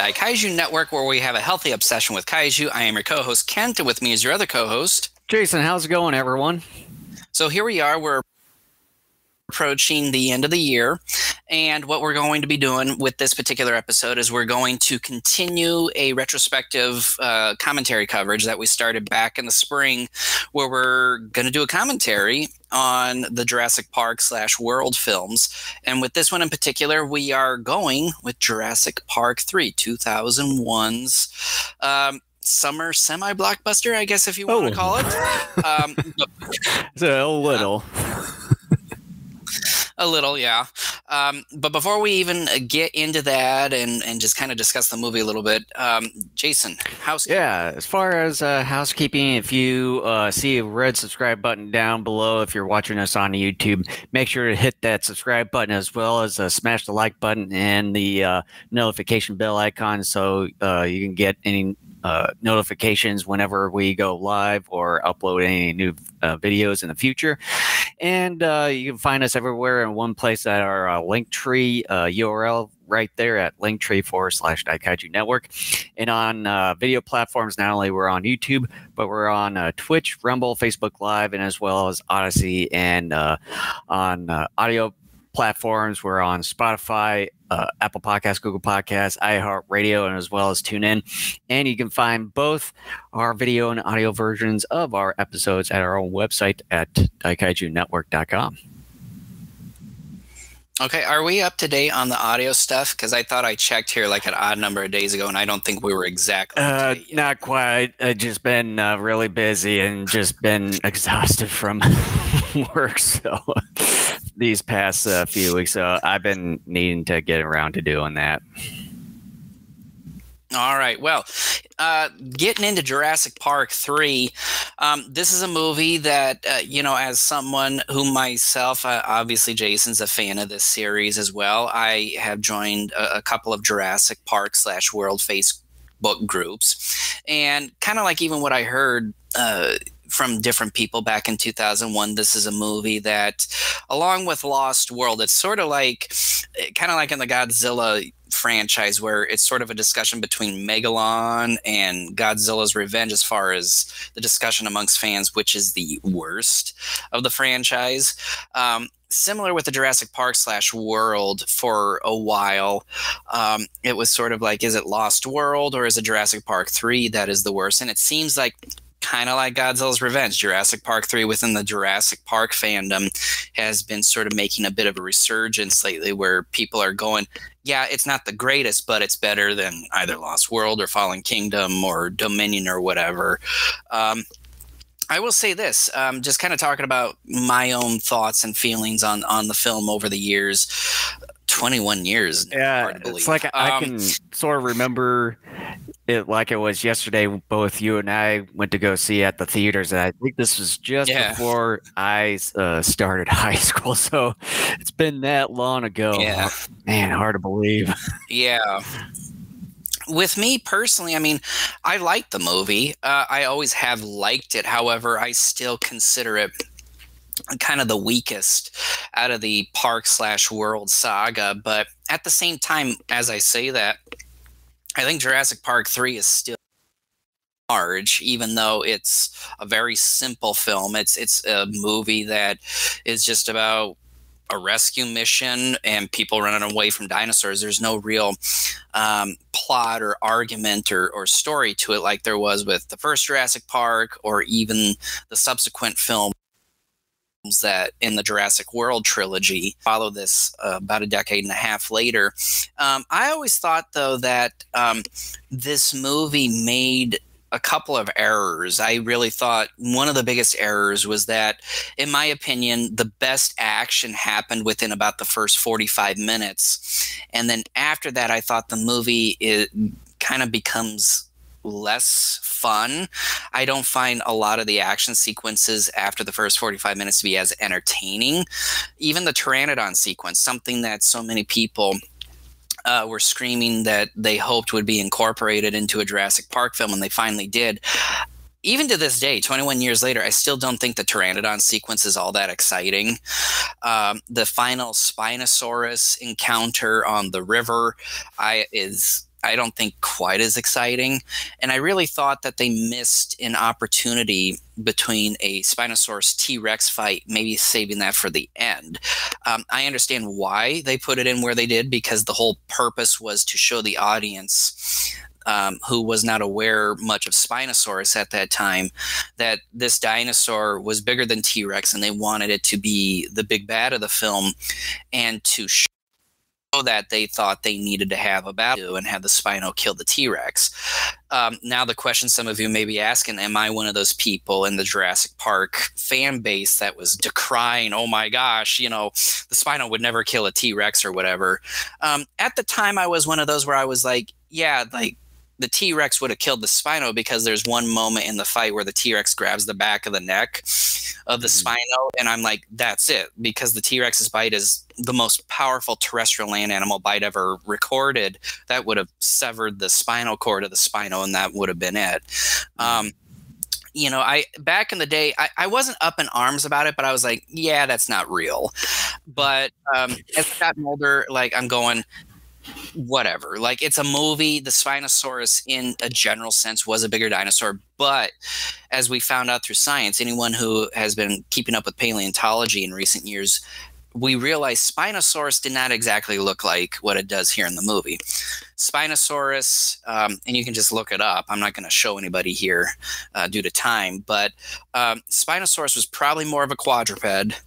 Daikaiju Network, where we have a healthy obsession with kaiju. I am your co-host, Kent, and with me is your other co-host, Jason. How's it going, everyone? So here we are. We're approaching the end of the year, and what we're going to be doing with this particular episode is we're going to continue a retrospective commentary coverage that we started back in the spring, where we're going to do a commentary on the Jurassic Park / World films. And with this one in particular, we are going with Jurassic Park III, 2001's summer semi-blockbuster, I guess, if you want to call it. It's a little. A little, yeah. But before we even get into that and just kind of discuss the movie a little bit, Jason, housekeeping. Yeah, as far as housekeeping, if you see a red subscribe button down below, if you're watching us on YouTube, make sure to hit that subscribe button as well as smash the like button and the notification bell icon so you can get any notifications whenever we go live or upload any new videos in the future. And you can find us everywhere in one place at our Linktree URL right there at Linktree/Daikaiju Network. And on video platforms, not only we're on YouTube, but we're on Twitch, Rumble, Facebook Live, and as well as Odyssey. And on audio platforms, we're on Spotify, Apple Podcasts, Google Podcasts, iHeartRadio, and as well as TuneIn. And you can find both our video and audio versions of our episodes at our own website at daikaijunetwork.com. Okay, are we up to date on the audio stuff? Because I thought I checked here like an odd number of days ago, and I don't think we were exactly up to date yet. Not quite. I've just been really busy and just been exhausted from work. So these past few weeks, I've been needing to get around to doing that. All right. Well, getting into Jurassic Park 3, this is a movie that, as someone who myself, obviously Jason's a fan of this series as well. I have joined a couple of Jurassic Park / World Facebook groups. And kind of like even what I heard from different people back in 2001, this is a movie that, along with Lost World, it's sort of like, kind of like in the Godzilla franchise, where it's sort of a discussion between Megalon and Godzilla's Revenge as far as the discussion amongst fans, which is the worst of the franchise. Similar with the Jurassic Park / World for a while. It was sort of like, is it Lost World or is it Jurassic Park 3 that is the worst? And it seems like kind of like Godzilla's Revenge, Jurassic Park 3 within the Jurassic Park fandom has been sort of making a bit of a resurgence lately, where people are going, yeah, it's not the greatest, but it's better than either Lost World or Fallen Kingdom or Dominion or whatever. I will say this, just kind of talking about my own thoughts and feelings on the film over the years. 21 years. Yeah, it's like I can sort of remember it like it was yesterday. Both you and I went to go see at the theaters, and I think this was just before I started high school. So it's been that long ago. Yeah, man, hard to believe. Yeah. With me personally, I mean, I like the movie. I always have liked it. However, I still consider it kind of the weakest out of the Park / World saga. But at the same time, as I say that, I think Jurassic Park 3 is still large, even though it's a very simple film. It's a movie that is just about a rescue mission and people running away from dinosaurs. There's no real plot or argument or story to it like there was with the first Jurassic Park or even the subsequent film that in the Jurassic World trilogy follow this about a decade and a half later. I always thought, though, that this movie made a couple of errors. I really thought one of the biggest errors was that, in my opinion, the best action happened within about the first 45 minutes. And then after that, I thought the movie kind of becomes less fun. I don't find a lot of the action sequences after the first 45 minutes to be as entertaining. Even the Pteranodon sequence, something that so many people were screaming that they hoped would be incorporated into a Jurassic Park film, and they finally did. Even to this day, 21 years later, I still don't think the Pteranodon sequence is all that exciting. The final Spinosaurus encounter on the river is I don't think quite as exciting. And I really thought that they missed an opportunity between a Spinosaurus T-Rex fight, maybe saving that for the end. I understand why they put it in where they did, because the whole purpose was to show the audience, who was not aware much of Spinosaurus at that time, that this dinosaur was bigger than T-Rex, and they wanted it to be the big bad of the film, and to show that they thought they needed to have a battle and have the Spino kill the T-Rex. Now the question some of you may be asking, am I one of those people in the Jurassic Park fan base that was decrying, oh my gosh, the Spino would never kill a T-Rex or whatever? At the time, I was one of those where I was like, yeah, like, the T-Rex would have killed the Spino, because there's one moment in the fight where the T-Rex grabs the back of the neck of the Spino, and I'm like, that's it, because the T-Rex's bite is the most powerful terrestrial land animal bite ever recorded. That would have severed the spinal cord of the Spino, and that would have been it. I back in the day, I wasn't up in arms about it, but I was like, yeah, that's not real. But as I've gotten older, like, I'm going, whatever. Like, it's a movie. The Spinosaurus, in a general sense, was a bigger dinosaur. But as we found out through science, anyone who has been keeping up with paleontology in recent years, we realized Spinosaurus did not exactly look like what it does here in the movie. Spinosaurus, and you can just look it up. I'm not going to show anybody here due to time, but Spinosaurus was probably more of a quadruped,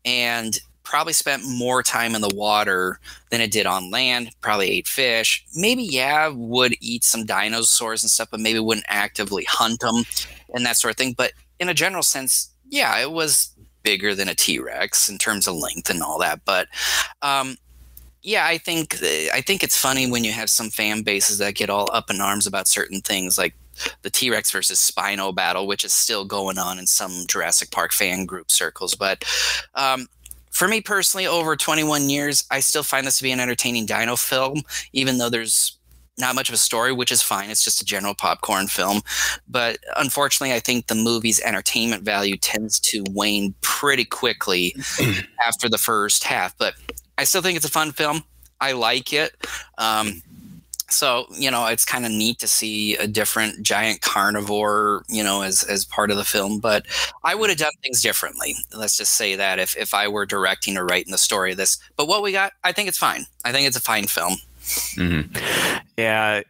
and probably spent more time in the water than it did on land, probably ate fish, maybe, would eat some dinosaurs and stuff, but maybe wouldn't actively hunt them and that sort of thing. But in a general sense, it was bigger than a T-Rex in terms of length and all that. But I think it's funny when you have some fan bases that get all up in arms about certain things, like the T-Rex versus Spino battle, which is still going on in some Jurassic Park fan group circles. But for me personally, over 21 years, I still find this to be an entertaining dino film, even though there's not much of a story, which is fine. It's just a general popcorn film. But unfortunately, I think the movie's entertainment value tends to wane pretty quickly after the first half. But I still think it's a fun film. I like it. So, it's kind of neat to see a different giant carnivore, as part of the film. But I would have done things differently. Let's just say that if I were directing or writing the story of this. But what we got, I think it's fine. I think it's a fine film. Yeah,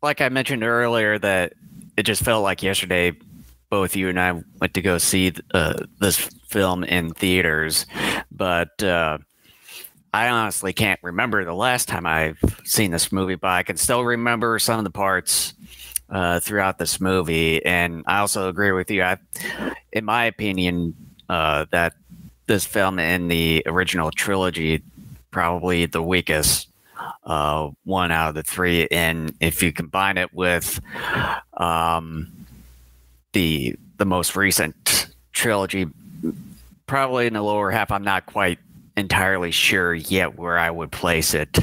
like I mentioned earlier, that it just felt like yesterday both you and I went to go see this film in theaters. But I honestly can't remember the last time I've seen this movie, but I can still remember some of the parts throughout this movie. And I also agree with you. In my opinion, that this film in the original trilogy, probably the weakest one out of the three. And if you combine it with the most recent trilogy, probably in the lower half, I'm not quite entirely sure yet where I would place it.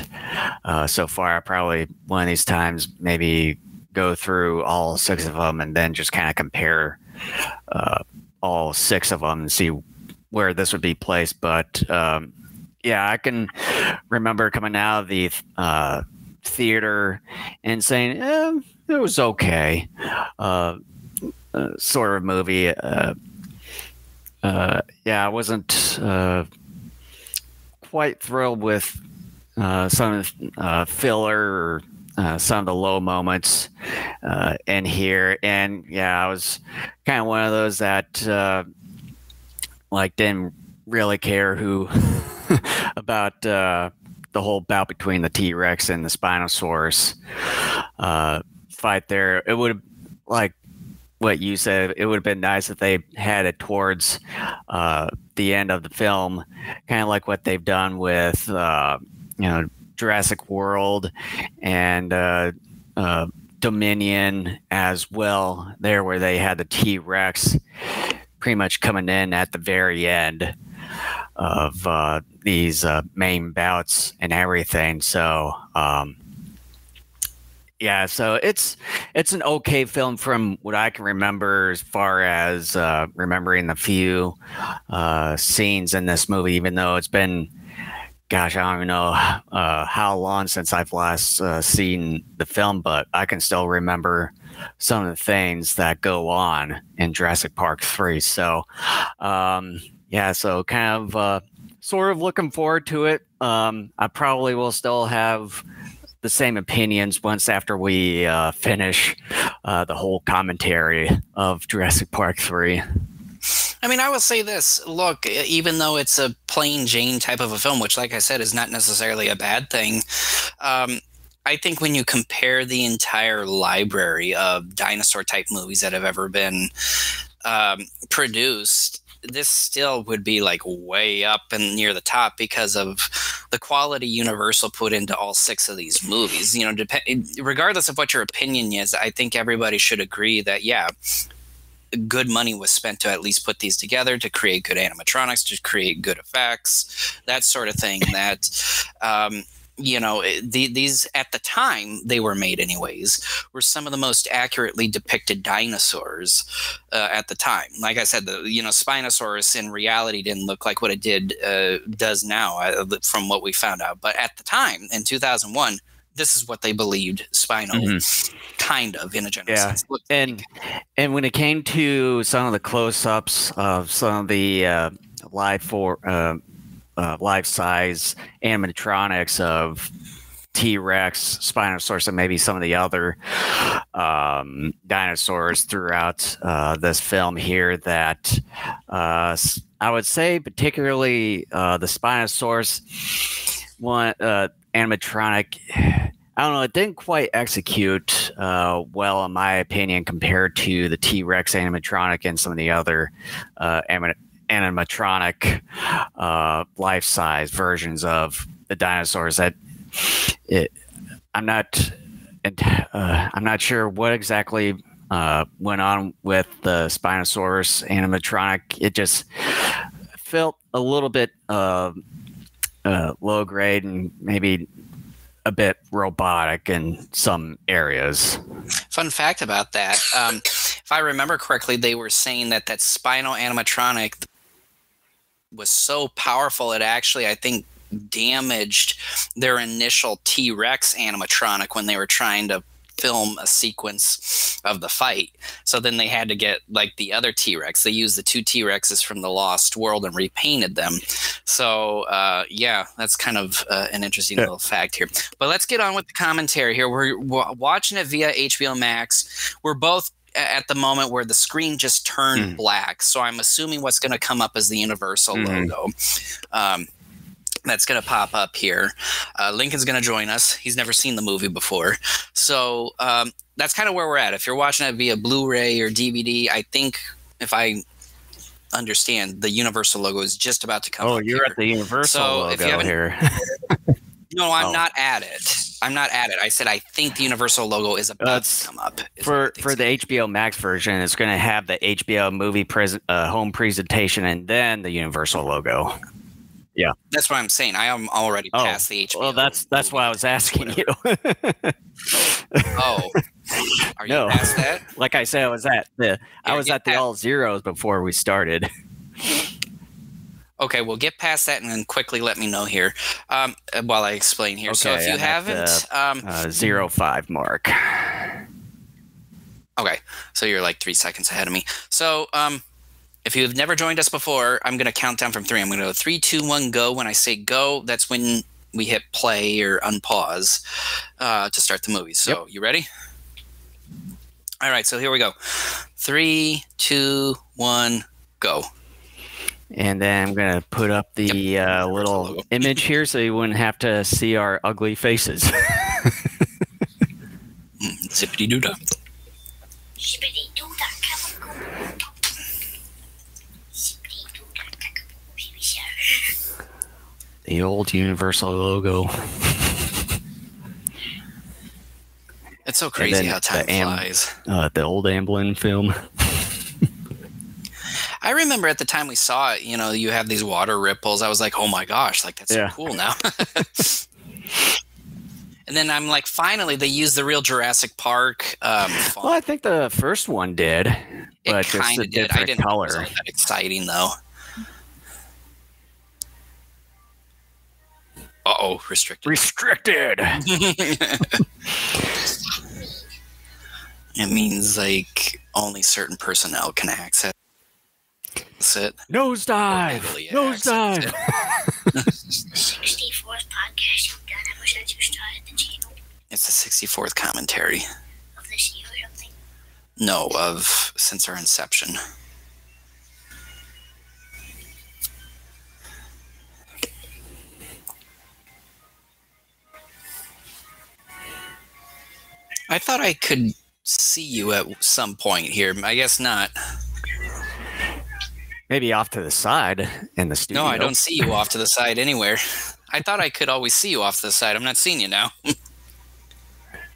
So far, I probably one of these times maybe go through all 6 of them and then just kind of compare all 6 of them and see where this would be placed. But I can remember coming out of the theater and saying, it was okay. Sort of movie. I wasn't quite thrilled with some filler or some of the low moments in here. And I was kind of one of those that didn't really care who about the whole bout between the T-Rex and the Spinosaurus fight there. It would have, like what you said, it would have been nice if they had it towards the end of the film, kind of like what they've done with Jurassic World and Dominion as well, there where they had the T-Rex pretty much coming in at the very end of these main bouts and everything. So so it's an okay film from what I can remember, as far as remembering the few scenes in this movie, even though it's been gosh, I don't even know how long since I've last seen the film, but I can still remember some of the things that go on in Jurassic Park 3. So, yeah, so kind of sort of looking forward to it. I probably will still have the same opinions once after we finish the whole commentary of Jurassic Park 3. I mean, I will say this. Look, even though it's a plain Jane type of a film, which, like I said, is not necessarily a bad thing, I think when you compare the entire library of dinosaur-type movies that have ever been produced, this still would be like way up and near the top because of the quality Universal put into all 6 of these movies. You know, regardless of what your opinion is, I think everybody should agree that, yeah, good money was spent to at least put these together, to create good animatronics, to create good effects, that sort of thing. That, you know, these at the time they were made anyways, were some of the most accurately depicted dinosaurs at the time. Like I said, the Spinosaurus in reality didn't look like what it does now, from what we found out. But at the time, in 2001, this is what they believed Spino kind of, in a general sense. And when it came to some of the close-ups of some of the life-size animatronics of T-Rex, Spinosaurus, and maybe some of the other dinosaurs throughout this film here, that I would say particularly the Spinosaurus one animatronic, I don't know, it didn't quite execute well, in my opinion, compared to the T-Rex animatronic and some of the other animatronic life-size versions of the dinosaurs. I'm not sure what exactly went on with the Spinosaurus animatronic. It just felt a little bit low grade and maybe a bit robotic in some areas. Fun fact about that, if I remember correctly, they were saying that Spino animatronic was so powerful it actually, I think, damaged their initial T-Rex animatronic when they were trying to film a sequence of the fight. So then they had to get like the other T-Rex. They used the 2 T-Rexes from the Lost World and repainted them. So yeah, that's kind of an interesting little fact here. But let's get on with the commentary here. We're watching it via HBO Max. We're both at the moment where the screen just turned black. So I'm assuming what's going to come up is the Universal logo. That's going to pop up here. Lincoln's going to join us. He's never seen the movie before. So that's kind of where we're at. If you're watching it via Blu-ray or DVD, I think, if I understand, the Universal logo is just about to come up. Oh, you're here. At the Universal logo here. No, I'm not at it. I'm not at it. I said I think the Universal logo is about to come up. For the HBO Max version, it's going to have the HBO movie home presentation and then the Universal logo. Yeah, that's what I'm saying. I am already past the HBO. Well, that's why I was asking you. Oh, are you past that? Like I said, I was at the all zeros before we started. Okay, well, get past that and then quickly let me know here while I explain here. Okay, so if you haven't... 05 mark. Okay, so you're like 3 seconds ahead of me. So if you've never joined us before, I'm going to count down from 3. I'm going to go 3, 2, 1, go. When I say go, that's when we hit play or unpause to start the movie. So you ready? All right, so here we go. 3, 2, 1, go. And then I'm going to put up the little image here so you wouldn't have to see our ugly faces. Zippity-doo-dah. The old Universal logo. It's so crazy how time flies. The old Amblin film. I remember at the time we saw it, you have these water ripples. I was like, oh my gosh, like that's so cool now. And then I'm like, finally, they used the real Jurassic Park font. Well, I think the first one did. It kind of did. I didn't think it was all that exciting, though. Uh-oh, restricted. Restricted! It means, like, only certain personnel can access it. Nosedive! Nosedive! 64th podcast you've done ever since you started the channel? It's the 64th commentary. Of this year or something? No, since our inception. I thought I could see you at some point here. I guess not. Maybe off to the side in the studio. No, I don't see you off to the side anywhere. I thought I could always see you off to the side. I'm not seeing you now.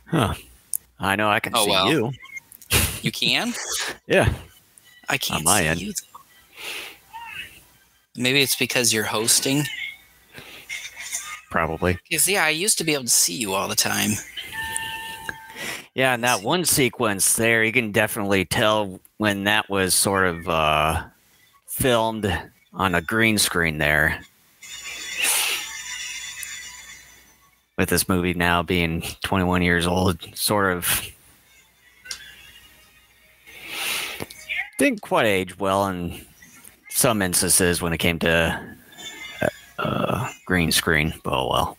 Huh. I know I can see you. You can? Yeah. I can't on my see end. you. Maybe it's because you're hosting. Probably. Because, yeah, I used to be able to see you all the time. Yeah, and that one sequence there, you can definitely tell when that was sort of filmed on a green screen there. With this movie now being 21 years old, sort of didn't quite age well in some instances when it came to green screen, but oh well.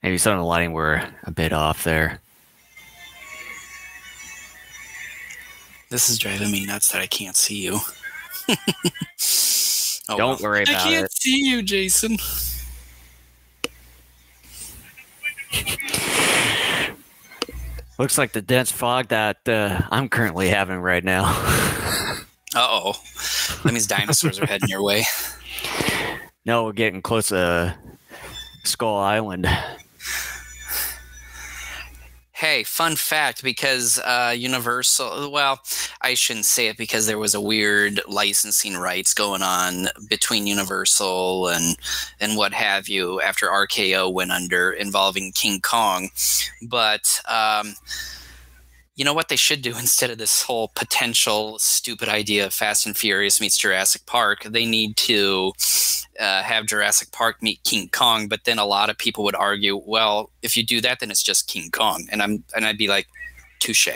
Maybe some of the lighting were a bit off there. This is driving me nuts that I can't see you. Don't worry about it. I can't see you, Jason. Looks like the dense fog that I'm currently having right now. Uh-oh. That means dinosaurs are heading your way. No, we're getting close to Skull Island. Hey, fun fact, because Universal, well, I shouldn't say it because there was a weird licensing rights going on between Universal and what have you after RKO went under involving King Kong. But you know what they should do instead of this whole potential stupid idea of Fast and Furious meets Jurassic Park? They need to have Jurassic Park meet King Kong, but then a lot of people would argue, well, if you do that, then it's just King Kong, and I'd be like, touche.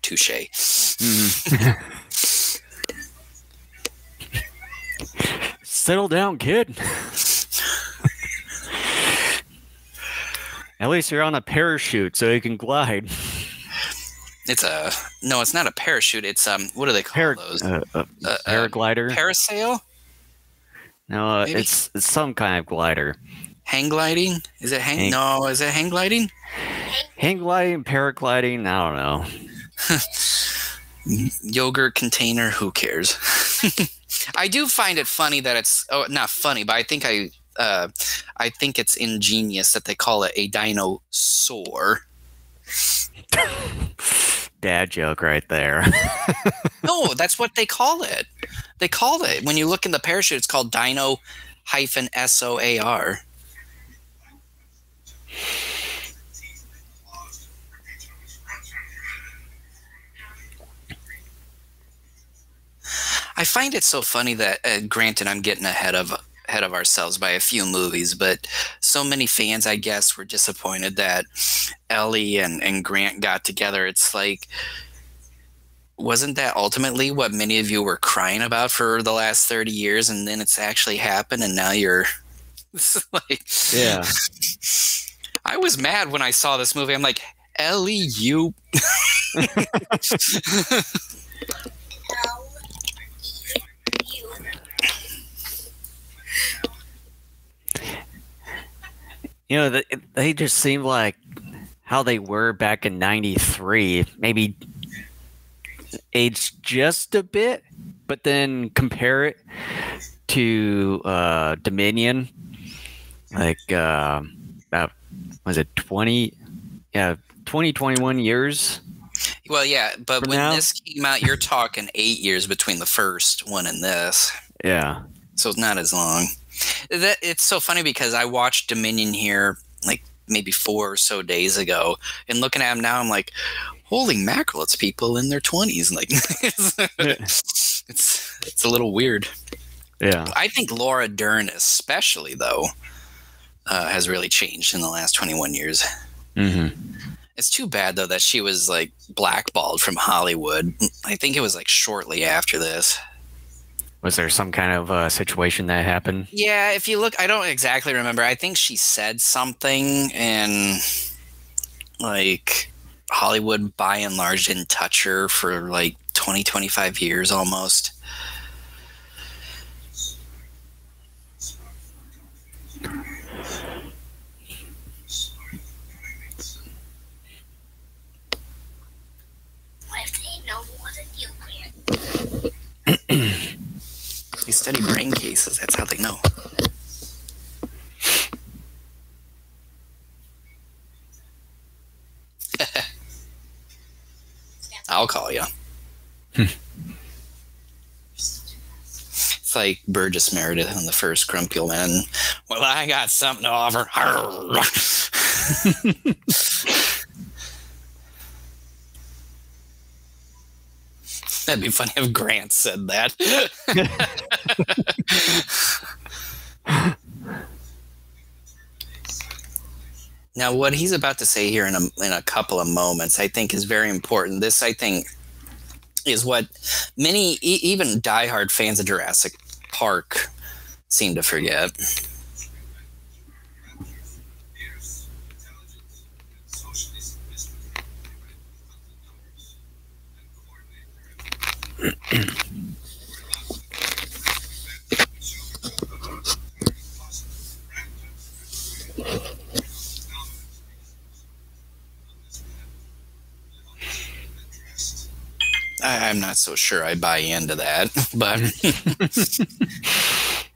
Mm. Settle down, kid. At least you're on a parachute, so you can glide. No, it's not a parachute. It's what do they call those? Paraglider. Parasail? No, it's some kind of glider. Hang gliding? Is it hang? No, is it hang gliding? Hang gliding, paragliding. I don't know. Yogurt container. Who cares? I do find it funny that it's not funny, but I think it's ingenious that they call it a dinosaur. Dad joke right there. No, that's what they call it. They call it, when you look in the parachute, it's called Dino-SOAR. I find it so funny that, granted, I'm getting ahead of ourselves by a few movies, but so many fans, I guess, were disappointed that Ellie and Grant got together. It's like, wasn't that ultimately what many of you were crying about for the last 30 years, and then it's actually happened, and now you're like, yeah. I was mad when I saw this movie. I'm like, Ellie, you. You know, they just seem like how they were back in '93, maybe aged just a bit, but then compare it to Dominion, like about, was it 20, 21 years? Well, yeah, but when now? this came out, you're talking 8 years between the first one and this. Yeah. So it's not as long. It's so funny because I watched Dominion here like maybe 4 or so days ago, and looking at them now, I'm like, holy mackerel, it's people in their 20s. Like, it's a little weird. Yeah. I think Laura Dern, especially though, has really changed in the last 21 years. Mm-hmm. It's too bad though that she was like blackballed from Hollywood. I think it was like shortly after this. Was there some kind of situation that happened? Yeah, if you look, I don't exactly remember. I think she said something, and like Hollywood by and large didn't touch her for like 20, 25 years almost. What if they know more than you can? They study brain cases. That's how they know. I'll call you. It's like Burgess Meredith in the first Grumpy Old Man. Well, I got something to offer. That'd be funny if Grant said that. Now, what he's about to say here in a couple of moments, I think, is very important. This, I think, is what many, even diehard fans of Jurassic Park, seem to forget. I'm not so sure I buy into that, but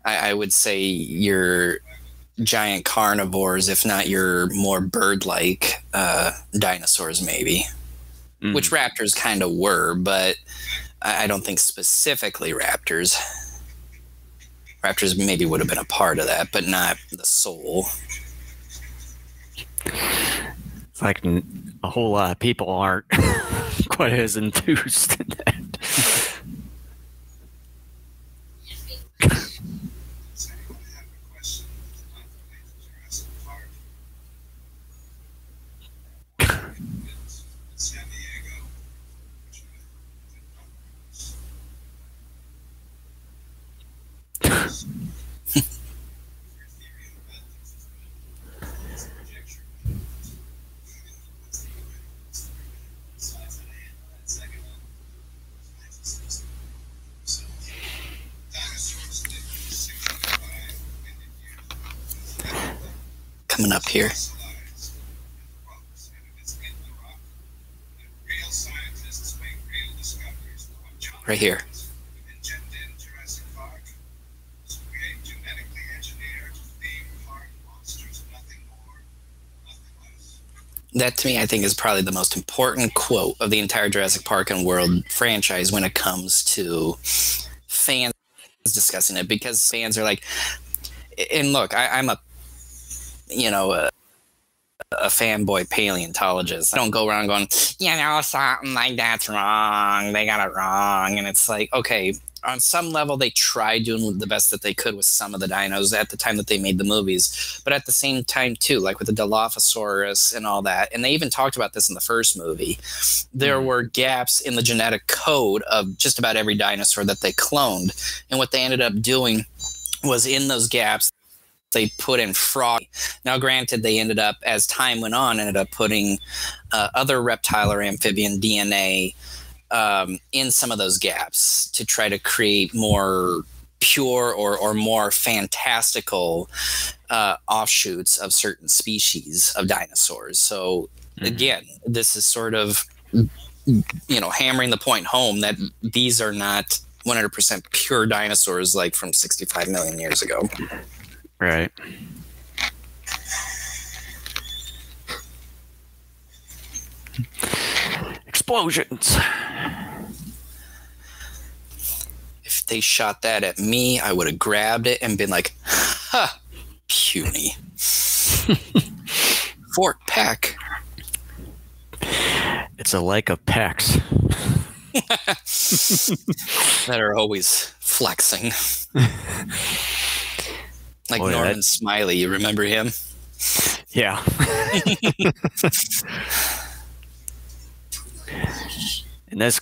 I would say you're giant carnivores, if not your more bird-like dinosaurs, maybe. Which raptors kind of were, but I don't think specifically raptors. Raptors maybe would have been a part of that, but not the soul. It's like a whole lot of people aren't quite as enthused in that. Coming up here. Right here. That, to me, I think is probably the most important quote of the entire Jurassic Park and World franchise when it comes to fans discussing it, because fans are like, and look, I'm a fanboy paleontologist. I don't go around going, something like that's wrong. They got it wrong. And it's like, okay, on some level, they tried doing the best that they could with some of the dinos at the time that they made the movies. But at the same time, too, like with the Dilophosaurus and all that, and they even talked about this in the first movie, there were gaps in the genetic code of just about every dinosaur that they cloned. And what they ended up doing was, in those gaps, they put in frog. Now, granted, they ended up, as time went on, ended up putting other reptile or amphibian DNA in some of those gaps to try to create more pure or more fantastical offshoots of certain species of dinosaurs. So, again, this is sort of, hammering the point home that these are not 100% pure dinosaurs like from 65 million years ago. Right. Explosions. If they shot that at me, I would have grabbed it and been like, ha, puny. Fort Peck. It's a lake of pecks. That are always flexing. Like Boy, Norman Smiley, you remember him? Yeah. And this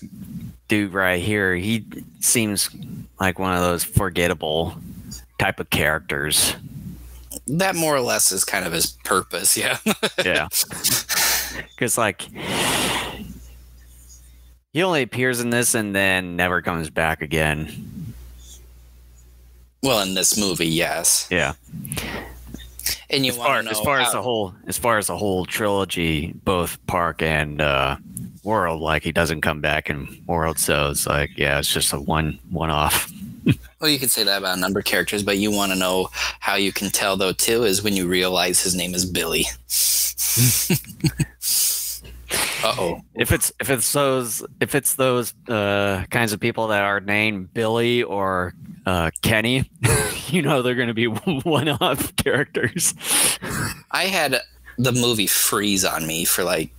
dude right here, he seems like one of those forgettable type of characters. That more or less is kind of his purpose, yeah. Yeah. Because, like, he only appears in this and then never comes back again. Well, in this movie, yes. Yeah. And you want to know as far as the whole trilogy, both Park and World, like, he doesn't come back in World, so it's like, yeah, it's just a one-off. Well, you could say that about a number of characters, but you want to know how you can tell, though, too, is when you realize his name is Billy. Uh-oh. If it's those kinds of people that are named Billy or Kenny, you know they're going to be one-off characters. I had the movie freeze on me for like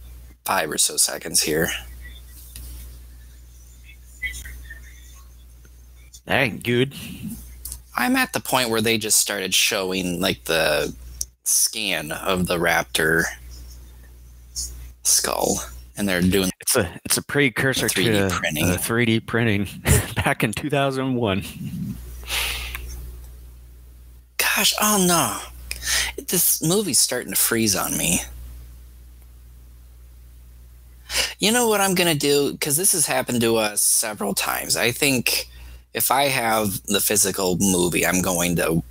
5 or so seconds here. That ain't good. I'm at the point where they just started showing like the scan of the raptor skull, and they're doing It's a precursor 3D to printing. 3D printing back in 2001. Gosh, oh no. This movie's starting to freeze on me. You know what I'm going to do? Because this has happened to us several times. I think if I have the physical movie, I'm going to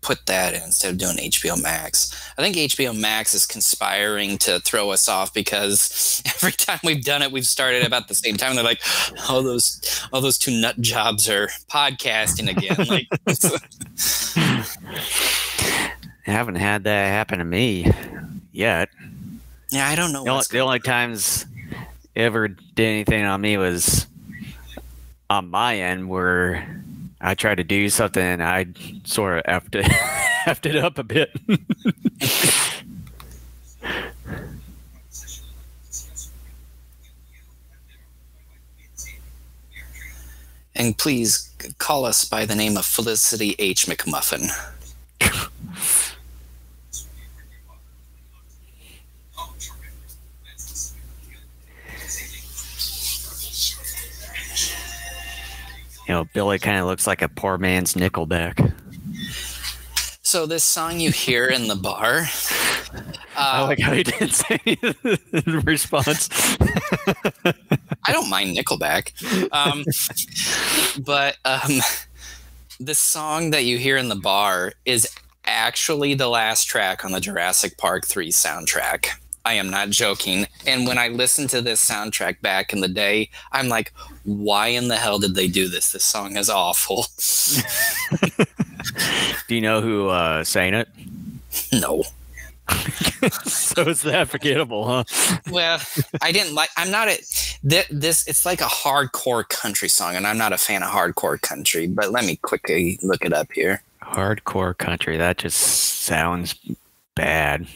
put that in instead of doing HBO Max. I think HBO Max is conspiring to throw us off because every time we've done it, we've started about the same time. They're like, all those two nut jobs are podcasting again. Like, I haven't had that happen to me yet. yeah, I don't know. The only times it ever did anything on me was on my end where I tried to do something and I sort of effed it up a bit. And please call us by the name of Felicity H. McMuffin. You know, Billy kind of looks like a poor man's Nickelback. So this song you hear in the bar, I like how he didn't say the response. I don't mind Nickelback, but this song that you hear in the bar is actually the last track on the Jurassic Park III soundtrack. I am not joking. And when I listened to this soundtrack back in the day, I'm like, why in the hell did they do this? This song is awful. Do you know who sang it? No. So it's that forgettable, huh? Well, I'm not this. It's like a hardcore country song, and I'm not a fan of hardcore country. But let me quickly look it up here. Hardcore country. That just sounds bad.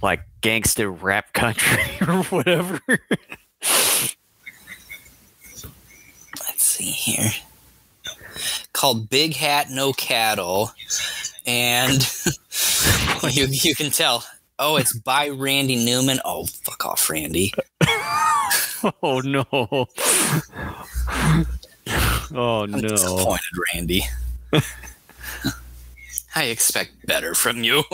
Like gangster rap country or whatever. Let's see here. Called Big Hat No Cattle, and you can tell. Oh, it's by Randy Newman. Oh, fuck off, Randy. Oh no. Oh I'm no. disappointed, Randy. I expect better from you.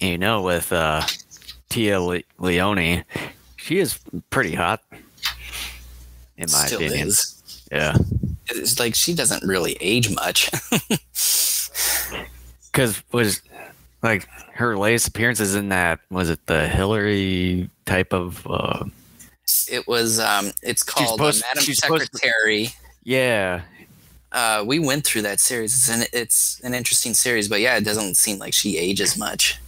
You know, with Tia Leone, she is pretty hot, in my Still opinion. is. Yeah. It's like she doesn't really age much. Because was like her latest appearances in that, was it the Hillary type of It was it's called supposed- Madam she's supposed to- Secretary. yeah. We went through that series. It's an interesting series, but yeah, it doesn't seem like she ages much.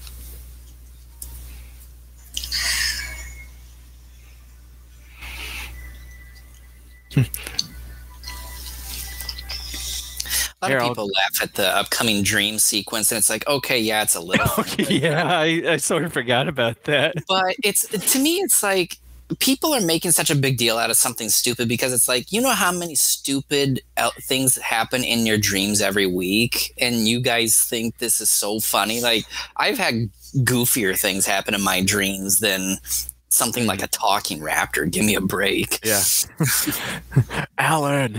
A lot of people laugh at the upcoming dream sequence, and it's like, okay, yeah, it's a little funny. Yeah, I sort of forgot about that. But to me, it's like people are making such a big deal out of something stupid because it's like, you know how many stupid things happen in your dreams every week, and you guys think this is so funny. Like, I've had goofier things happen in my dreams than something like a talking raptor. Give me a break. Yeah. Alan.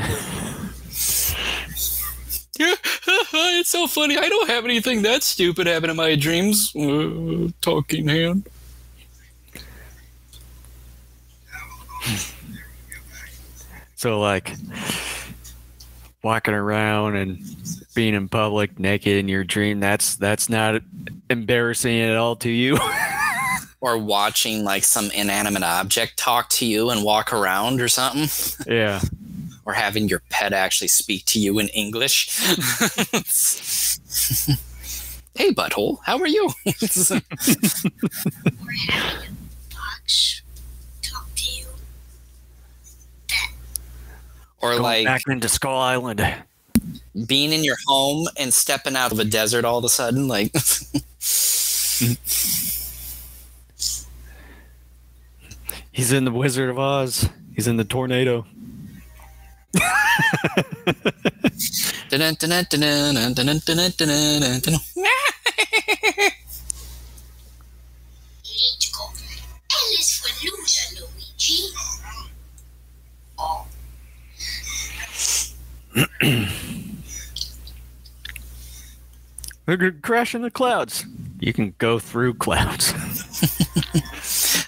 It's so funny. I don't have anything that stupid happen in my dreams. Talking hand. So, like, walking around and being in public naked in your dream, that's not embarrassing at all to you? Or watching, like, some inanimate object talk to you and walk around or something. Yeah. Or having your pet actually speak to you in English. Hey, butthole, how are you? Or having a box talk to you. Or Going like back into Skull Island. being in your home and stepping out of a desert all of a sudden, like. He's in the Wizard of Oz. He's in the tornado. Electrical. Alice for loser, Luigi. Oh. We're gonna crash in the clouds. You can go through clouds.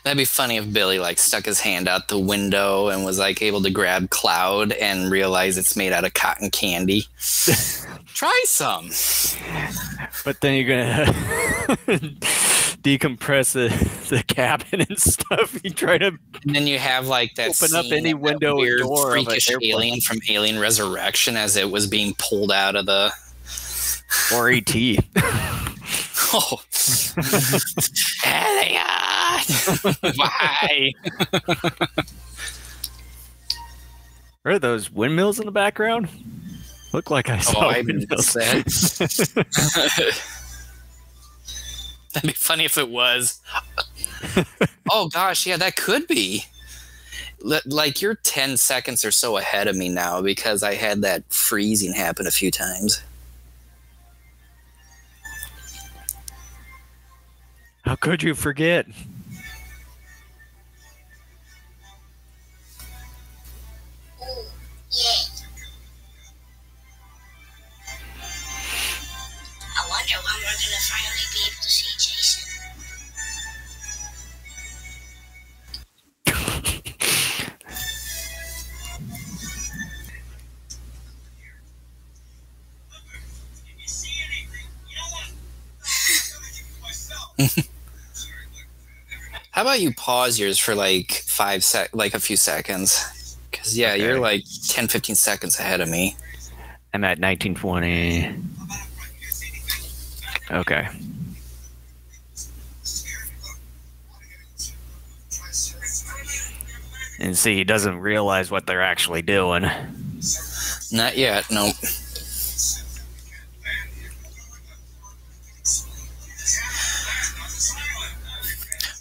That'd be funny if Billy like stuck his hand out the window and was like able to grab Cloud and realize it's made out of cotton candy. Try some. But then you're gonna decompress the cabin and stuff. You try to And then you have like that open up scene any of that window or weird door of an freakish airplane. alien from Alien Resurrection as it was being pulled out of the. or ET. Oh, Alien! Why? Are those windmills in the background? Look like I saw I windmills. missed that. That'd be funny if it was. Oh gosh, yeah, that could be. Like you're 10 seconds or so ahead of me now because I had that freezing happen a few times. How could you forget? Oh, yeah. I wonder when we're gonna finally be able to see Jason. How about you pause yours for like like a few seconds? Because yeah, Okay. you're like 10, 15 seconds ahead of me. I'm at 1920. Okay. And see, he doesn't realize what they're actually doing. Not yet, no.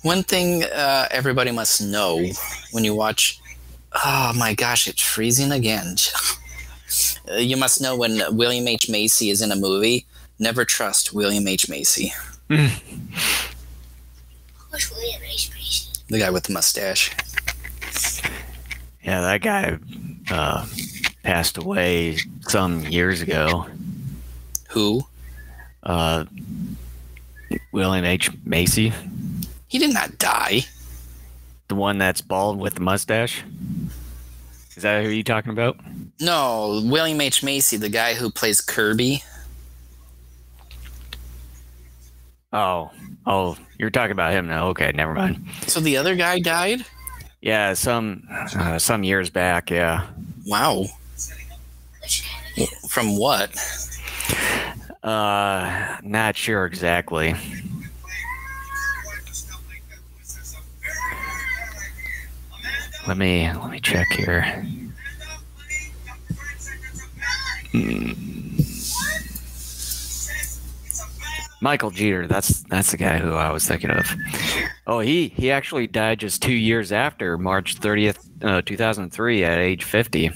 One thing everybody must know when you watch... Oh my gosh, it's freezing again. You must know when William H. Macy is in a movie, never trust William H. Macy. Who's William H. Macy? The guy with the mustache. Yeah, that guy passed away some years ago. Who? William H. Macy, He did not die. the one that's bald with the mustache. Is that who you're talking about? No, William H. Macy, the guy who plays Kirby. Oh, you're talking about him now. Okay, never mind. So the other guy died? Yeah, some years back. Yeah. Wow. Which one? From what? Not sure exactly. Let me check here. Michael Jeter. That's the guy who I was thinking of. Oh, he actually died just 2 years after March 30th, 2003, at age 50.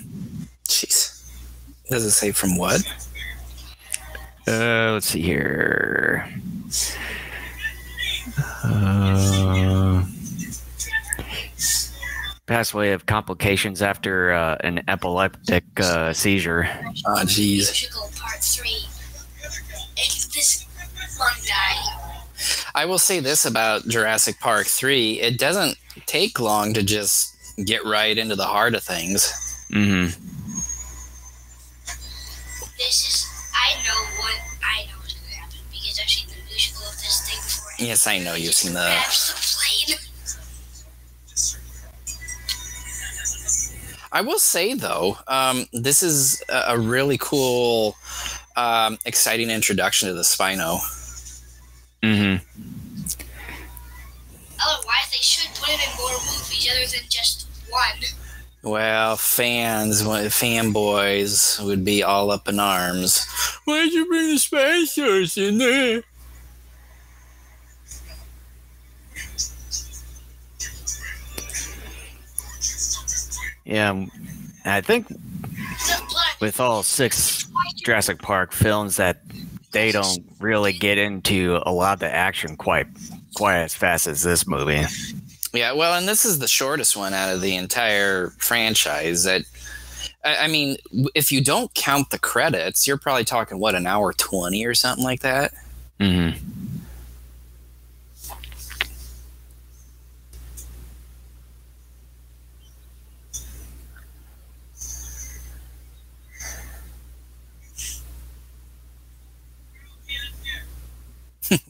Jeez. Does it say from what? Let's see here. Passed away of complications after an epileptic seizure. Oh, jeez. Trilogy Part 3. This one guy. I will say this about Jurassic Park 3. It doesn't take long to just get right into the heart of things. Mm-hmm. I know what's going to happen because I've seen the musical of this thing before. Yes, I know you've seen the... plane. I will say, though, this is a really cool, exciting introduction to the Spino. Mm-hmm. Otherwise, they should put it in more movies other than just one. Well, fanboys would be all up in arms. Why'd you bring the Spinos in there? Yeah, I think with all 6 Jurassic Park films that they don't really get into a lot of the action quite as fast as this movie. Yeah, well, and this is the shortest one out of the entire franchise. I mean, if you don't count the credits, you're probably talking, what, an hour 20 or something like that? Mm-hmm.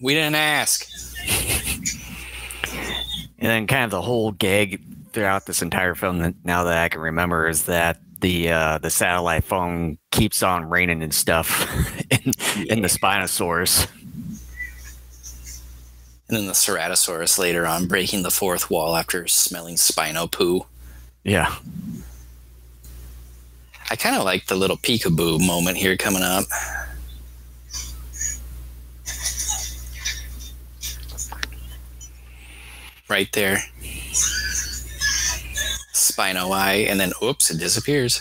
We didn't ask. And then kind of the whole gag throughout this entire film, now that I can remember, is that the satellite phone keeps on raining and stuff in the Spinosaurus. And then the Ceratosaurus later on breaking the fourth wall after smelling Spino poo. Yeah. I kind of like the little peekaboo moment here coming up. Right there. Spino eye, and then oops, it disappears.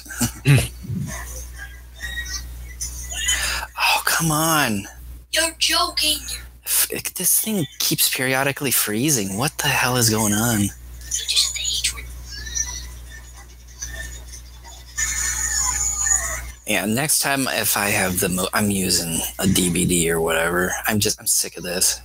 Oh, come on. You're joking. This thing keeps periodically freezing. What the hell is going on? You just the hatred. Yeah, next time if I have I'm using a DVD or whatever. I'm sick of this.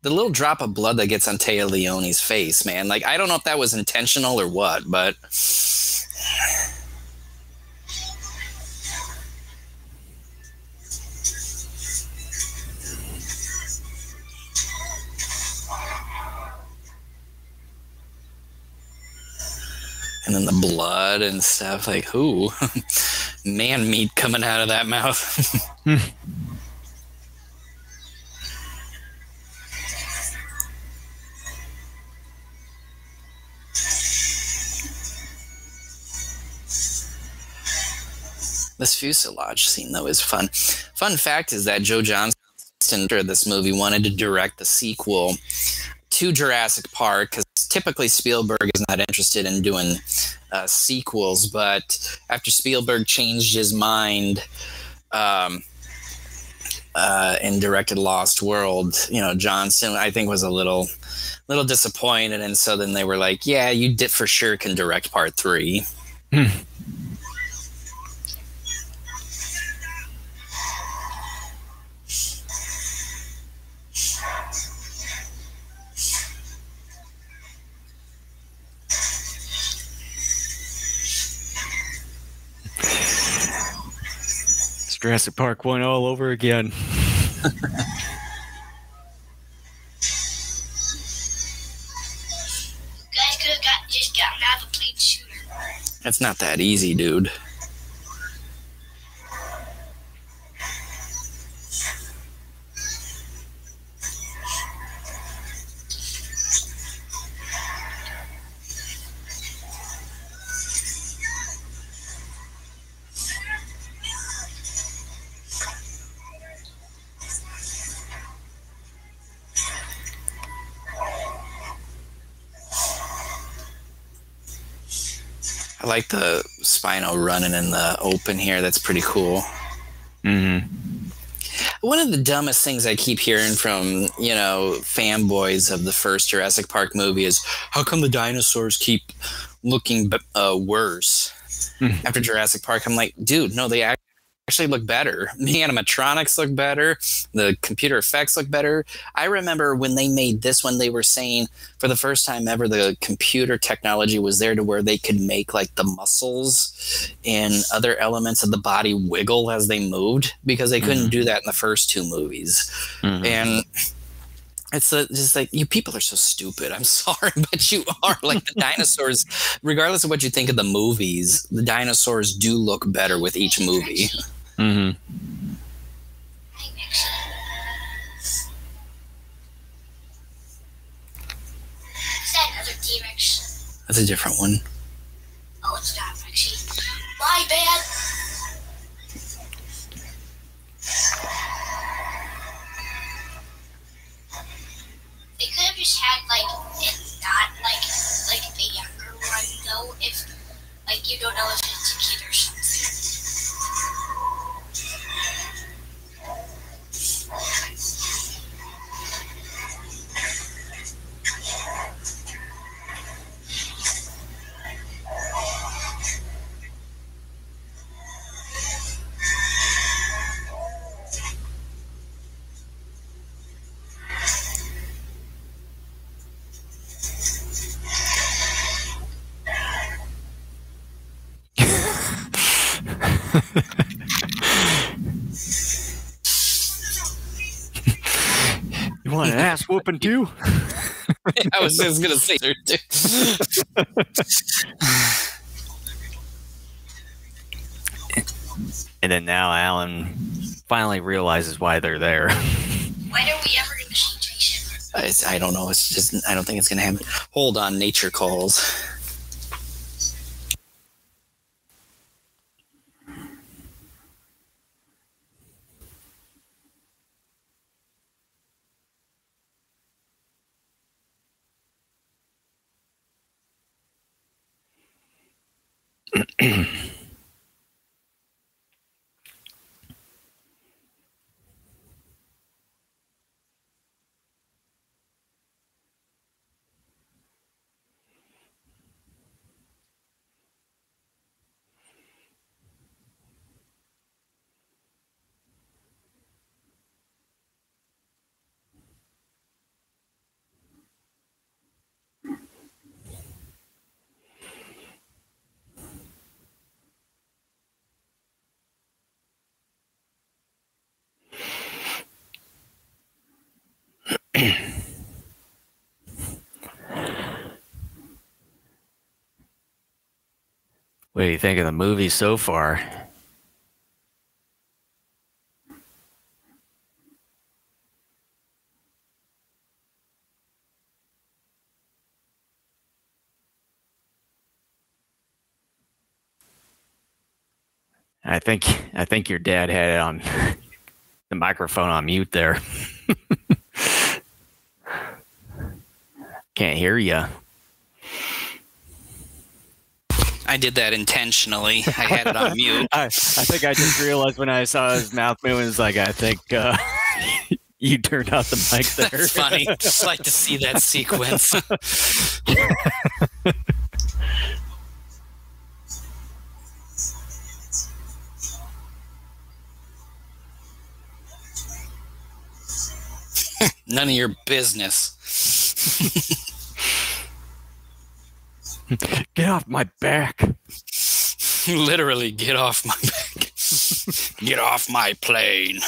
The little drop of blood that gets on Taya Leone's face, man. Like, I don't know if that was intentional or what, but... And then the blood and stuff, like, ooh. Man meat coming out of that mouth. This fuselage scene, though, is fun. Fun fact is that Joe Johnston, for this movie, wanted to direct the sequel to Jurassic Park, because typically Spielberg is not interested in doing sequels, but after Spielberg changed his mind and directed Lost World, Johnston, I think, was a little disappointed, and so then they were like, yeah, you for sure can direct Part 3. Jurassic Park 1 all over again. You guys could have just gotten out of the plane sooner. It's not that easy, dude. I like the Spino running in the open here. That's pretty cool. Mm-hmm. One of the dumbest things I keep hearing from, fanboys of the first Jurassic Park movie is, how come the dinosaurs keep looking worse after Jurassic Park? I'm like, dude, no, they actually look better. The animatronics look better. The computer effects look better. I remember when they made this one, they were saying for the first time ever, the computer technology was there to where they could make like the muscles and other elements of the body wiggle as they moved, because they couldn't do that in the first two movies. And it's just like, you people are so stupid. I'm sorry, but you are. Like, the dinosaurs, regardless of what you think of the movies, the dinosaurs do look better with each movie. Mm-hmm. Is that another T-Rex? That's a different one. Oh, it's not actually. My bad. They could have just had it not like a younger one though, if you don't know if it's a kid or something. You want an ass whooping too? I was just gonna say there too. And then now Alan finally realizes why they're there. When are we ever gonna see Jason? I don't know. It's just, I don't think it's gonna happen. Hold on, nature calls. What do you think of the movie so far? I think your dad had it on the microphone on mute there. Can't hear you. I did that intentionally. I had it on mute. I think I just realized when I saw his mouth moving, it's like, I think you turned off the mic there. That's funny. Just like to see that sequence. None of your business. Get off my back. Literally, get off my back. Get off my plane.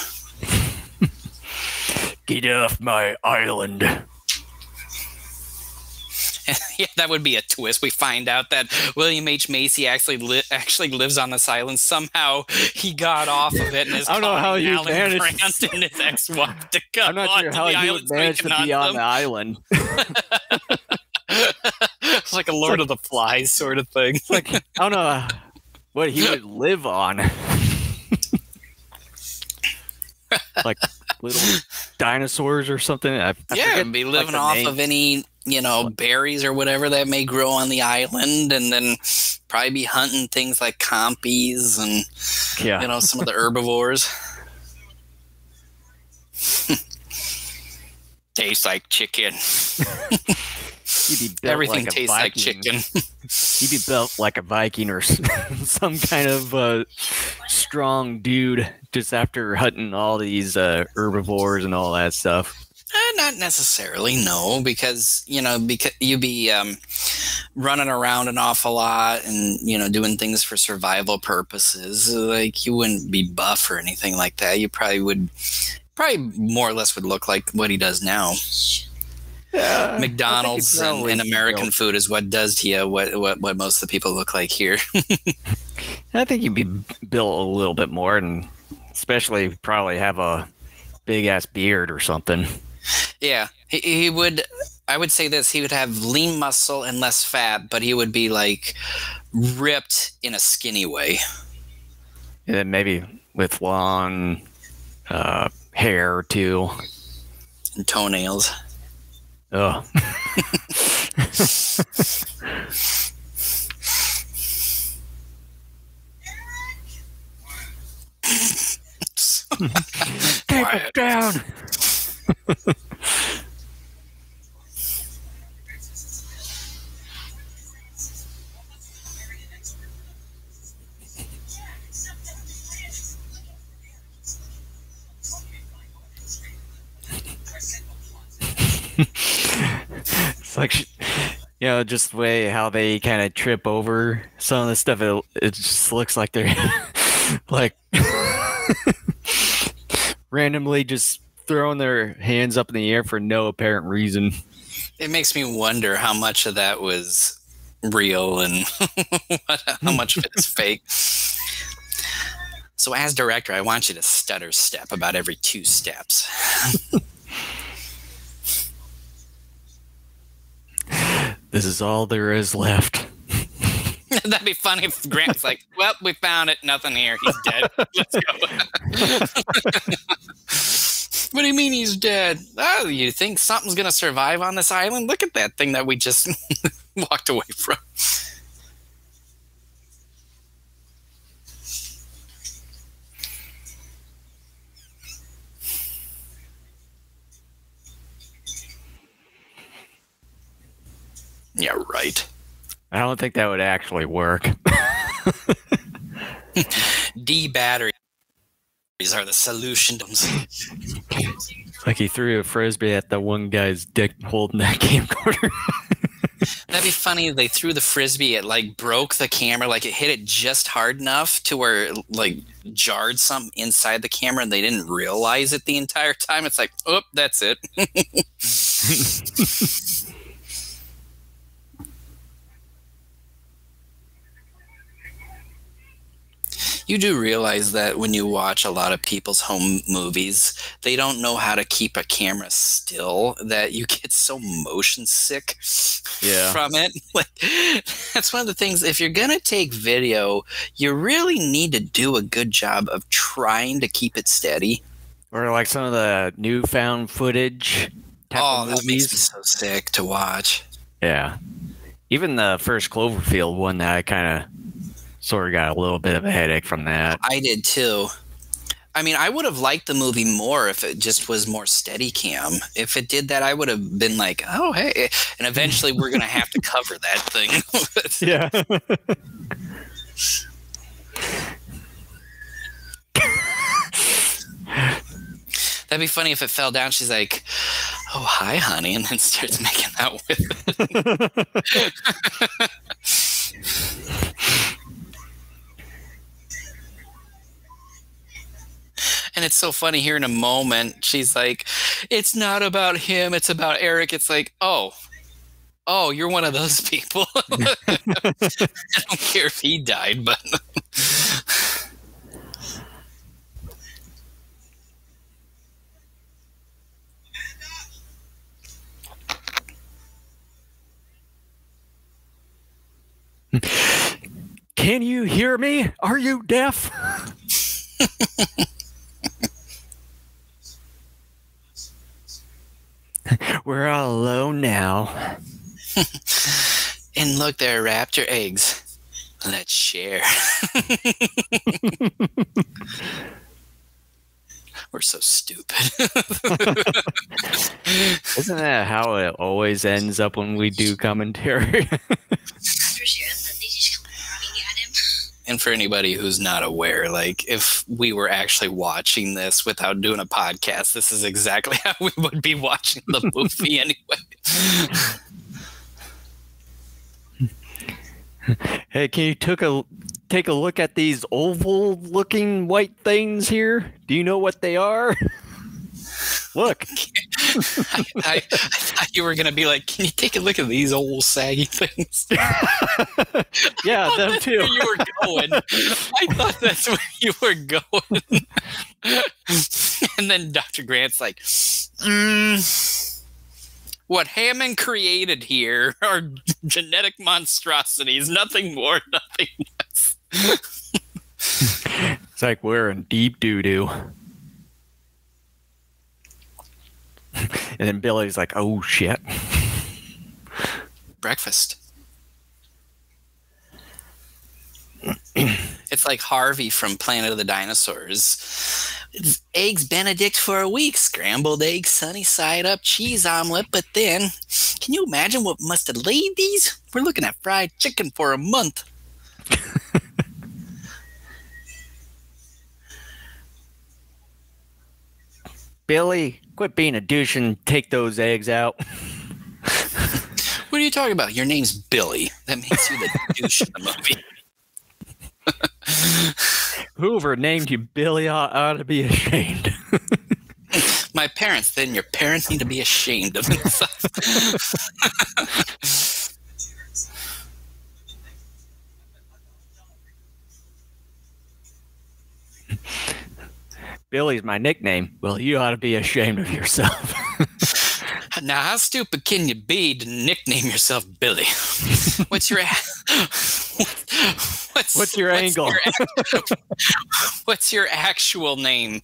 Get off my island. Yeah, that would be a twist. We find out that William H. Macy actually lives on this island. Somehow he got off of it and is calling Alan Grant and his ex-wife to come. I'm not sure how he would manage to be on the island. It's like a Lord of the Flies sort of thing. Like, I don't know what he would live on. Like little dinosaurs or something. I yeah, be living off of any berries or whatever that may grow on the island, and then probably be hunting things like compies and some of the herbivores. Tastes like chicken. Everything like tastes like chicken. He'd be built like a Viking or some kind of strong dude just after hunting all these herbivores and all that stuff. Not necessarily, no, because you'd be running around an awful lot and doing things for survival purposes. Like, you wouldn't be buff or anything like that. You probably more or less would look like what he does now. Yeah, McDonald's and American food is what does to you what most of the people look like here. I think you'd be built a little bit more, and especially probably have a big ass beard or something. Yeah, he would. I would say this: he would have lean muscle and less fat, but he would be like ripped in a skinny way. And then maybe with long hair too, and toenails. Oh. Keep it down. It's like, just the way how they kind of trip over some of the stuff. It just looks like they're like randomly just throwing their hands up in the air for no apparent reason. It makes me wonder how much of that was real and how much of it is fake. So as director, I want you to stutter step about every 2 steps. This is all there is left. That'd be funny if Grant's like, well, we found it. Nothing here. He's dead. Let's go. What do you mean he's dead? Oh, you think something's going to survive on this island? Look at that thing that we just walked away from. Yeah, right. I don't think that would actually work. D batteries are the solution. It's like he threw a frisbee at the one guy's dick holding that camcorder. That'd be funny if they threw the frisbee, it like broke the camera, like it hit it just hard enough to where it like jarred something inside the camera and they didn't realize it the entire time. It's like, oh, that's it. You do realize that when you watch a lot of people's home movies, they don't know how to keep a camera still, that you get so motion sick from it. Like, that's one of the things, if you're going to take video, you really need to do a good job of trying to keep it steady. Or like some of the newfound footage type of movies. That makes me so sick to watch. Yeah. Even the first Cloverfield one, that I kind of sort of got a little bit of a headache from that. I did too. I mean, I would have liked the movie more if it just was more steady cam. If it did that, I would have been like, oh, hey. And eventually we're going to have to cover that thing. Yeah. That'd be funny if it fell down. She's like, oh, hi, honey. And then starts making out with it. And it's so funny here in a moment. She's like, it's not about him. It's about Eric. It's like, oh, you're one of those people. I don't care if he died, but. Can you hear me? Are you deaf? We're all alone now. And look, there are raptor eggs. Let's share. We're so stupid. Isn't that how it always ends up when we do commentary? For sure, and then they just come running at him. And for anybody who's not aware, like, if we were actually watching this without doing a podcast, this is exactly how we would be watching the movie anyway. Hey, can you take a look at these oval-looking white things here? Do you know what they are? Look. I thought you were going to be like, can you take a look at these old saggy things? Yeah, them too. Where you were going. I thought that's where you were going. And then Dr. Grant's like, what Hammond created here are genetic monstrosities. Nothing more, nothing less. It's like we're in deep doo-doo. And then Billy's like, oh, shit. Breakfast. It's like Harvey from Planet of the Dinosaurs. It's eggs Benedict for a week, scrambled eggs, sunny side up, cheese omelet, but then, can you imagine what must have laid these? We're looking at fried chicken for a month. Billy, quit being a douche and take those eggs out. What are you talking about? Your name's Billy. That makes you the douche in the movie. Whoever named you Billy ought to be ashamed. My parents, then your parents need to be ashamed of themselves. Billy's my nickname. Well, you ought to be ashamed of yourself. Now, how stupid can you be to nickname yourself Billy? What's your angle? What's your actual name?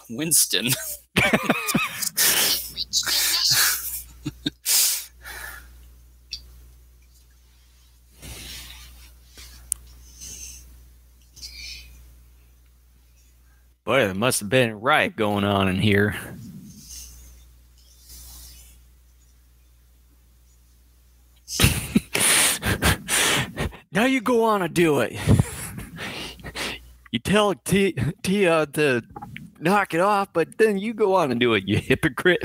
Winston. Boy, there must have been a riot going on in here. Now you go on and do it. You tell Tia to knock it off, but then you go on and do it, you hypocrite.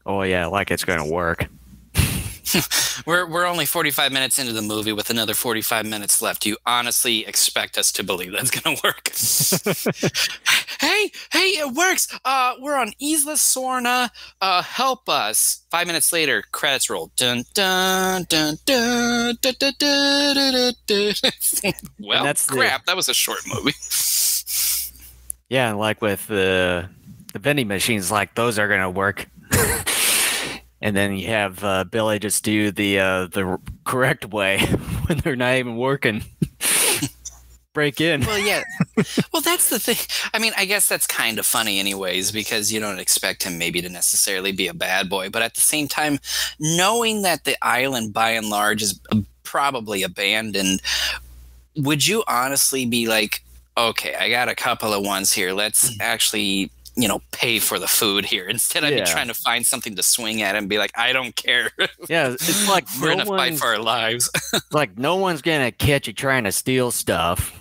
Oh yeah, like it's gonna work. We're only 45 minutes into the movie with another 45 minutes left. Do you honestly expect us to believe that's going to work? Hey, it works. We're on Isla Sorna. Help us. 5 minutes later, credits roll. Dun, dun, dun, dun, dun, dun, dun, dun, dun. Well, that's crap. That was a short movie. Yeah, like with the vending machines, like those are going to work. And then you have Billy just do the correct way when they're not even working. Break in. Well, yeah. Well, that's the thing. I mean, I guess that's kind of funny anyways, because you don't expect him maybe to necessarily be a bad boy. But at the same time, knowing that the island by and large is probably abandoned, would you honestly be like, okay, I got a couple of ones here. Let's actually, pay for the food here instead of me trying to find something to swing at and be like, I don't care. Yeah, it's like we're going to fight for our lives. Like no one's going to catch you trying to steal stuff.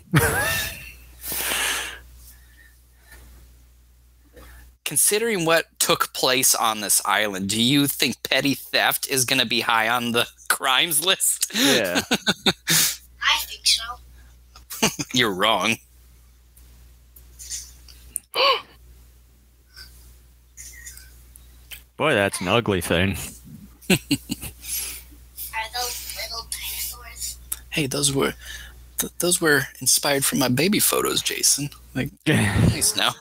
Considering what took place on this island, do you think petty theft is going to be high on the crimes list? Yeah. I think so. You're wrong. Boy, that's an ugly thing. Are those little dinosaurs? Hey, those were inspired from my baby photos, Jason. Like, nice now.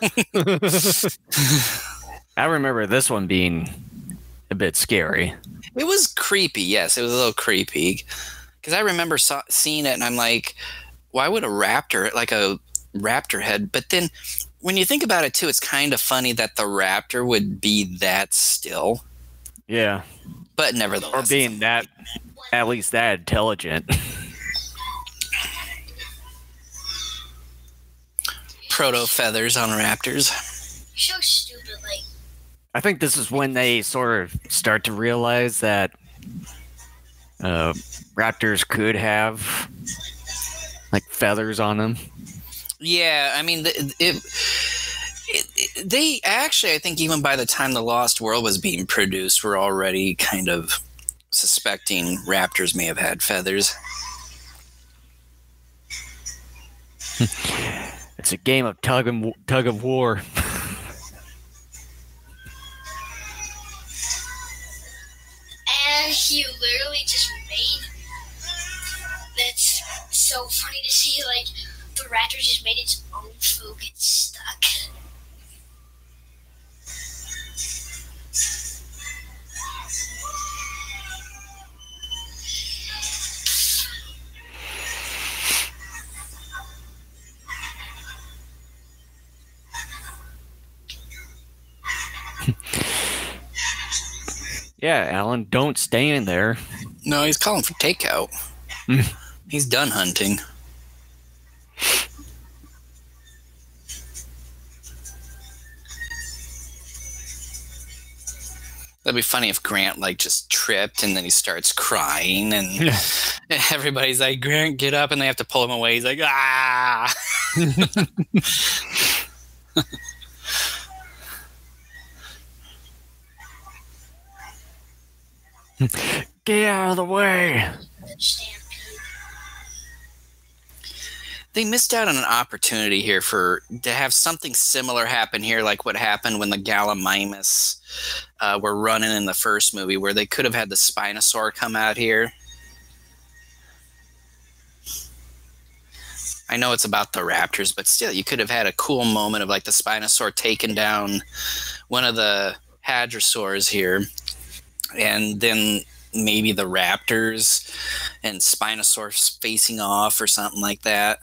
I remember this one being a bit scary. It was creepy, yes. It was a little creepy. Because I remember seeing it, and I'm like, why would a raptor, like a raptor head. But then when you think about it too, it's kind of funny that the raptor would be that still. Yeah. But nevertheless. Or being that, at least that intelligent. Proto feathers on raptors. You're so stupid, like. I think this is when they sort of start to realize that raptors could have like feathers on them. Yeah, I mean, they actually, I think even by the time The Lost World was being produced, were already kind of suspecting raptors may have had feathers. It's a game of tug of war. And you literally just made. That's so funny to see. Like the raptor just made its own food get stuck. Yeah, Alan, don't stay in there. No, he's calling for takeout. He's done hunting. That'd be funny if Grant like just tripped and then he starts crying and everybody's like, Grant, get up, and they have to pull him away. He's like, ah. Get out of the way. They missed out on an opportunity here to have something similar happen here, like what happened when the Gallimimus were running in the first movie, where they could have had the Spinosaur come out here. I know it's about the raptors, but still, you could have had a cool moment of like the Spinosaur taking down one of the hadrosaurs here, and then maybe the raptors and Spinosaurus facing off or something like that.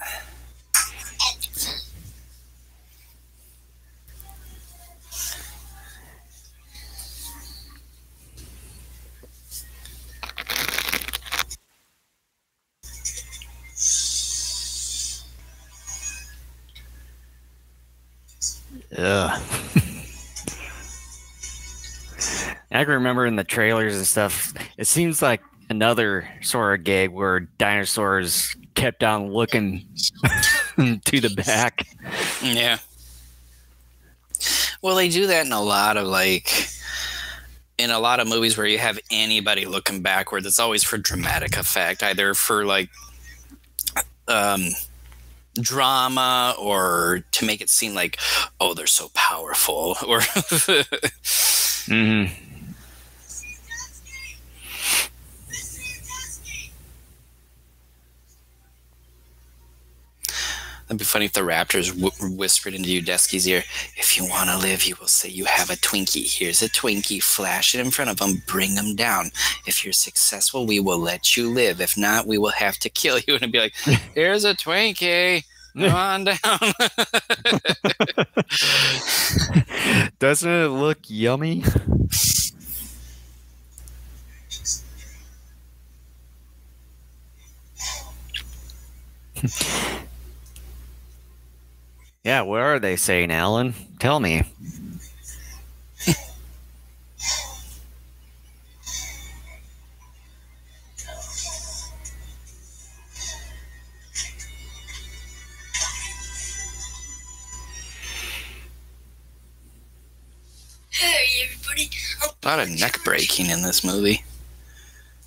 Ugh. I can remember in the trailers and stuff, it seems like another sort of gag where dinosaurs kept on looking to the back. Yeah. Well, they do that in a lot of movies where you have anybody looking backward. That's always for dramatic effect, either for like drama or to make it seem like, oh, they're so powerful, or Mm-hmm. It'd be funny if the raptors whispered into Udesky's ear, if you want to live, you will say you have a Twinkie. Here's a Twinkie. Flash it in front of them. Bring them down. If you're successful, we will let you live. If not, we will have to kill you. And it'd be like, here's a Twinkie. Come on down. Doesn't it look yummy? Yeah, what are they saying, Alan? Tell me. Hey, everybody. A lot of neck breaking in this movie.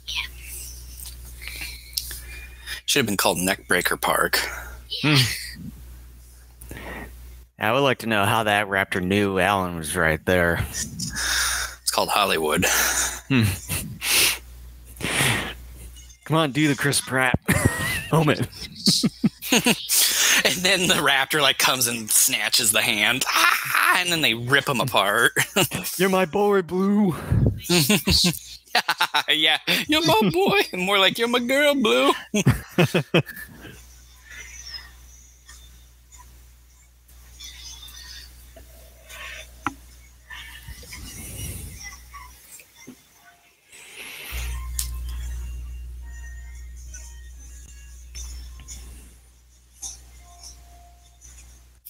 Yeah. Should have been called Neckbreaker Park. Yeah. I would like to know how that raptor knew Alan was right there. It's called Hollywood. Come on, do the Chris Pratt moment. And then the raptor like comes and snatches the hand. Ah! And then they rip him apart. You're my boy, Blue. Yeah, you're my boy. More like you're my girl, Blue.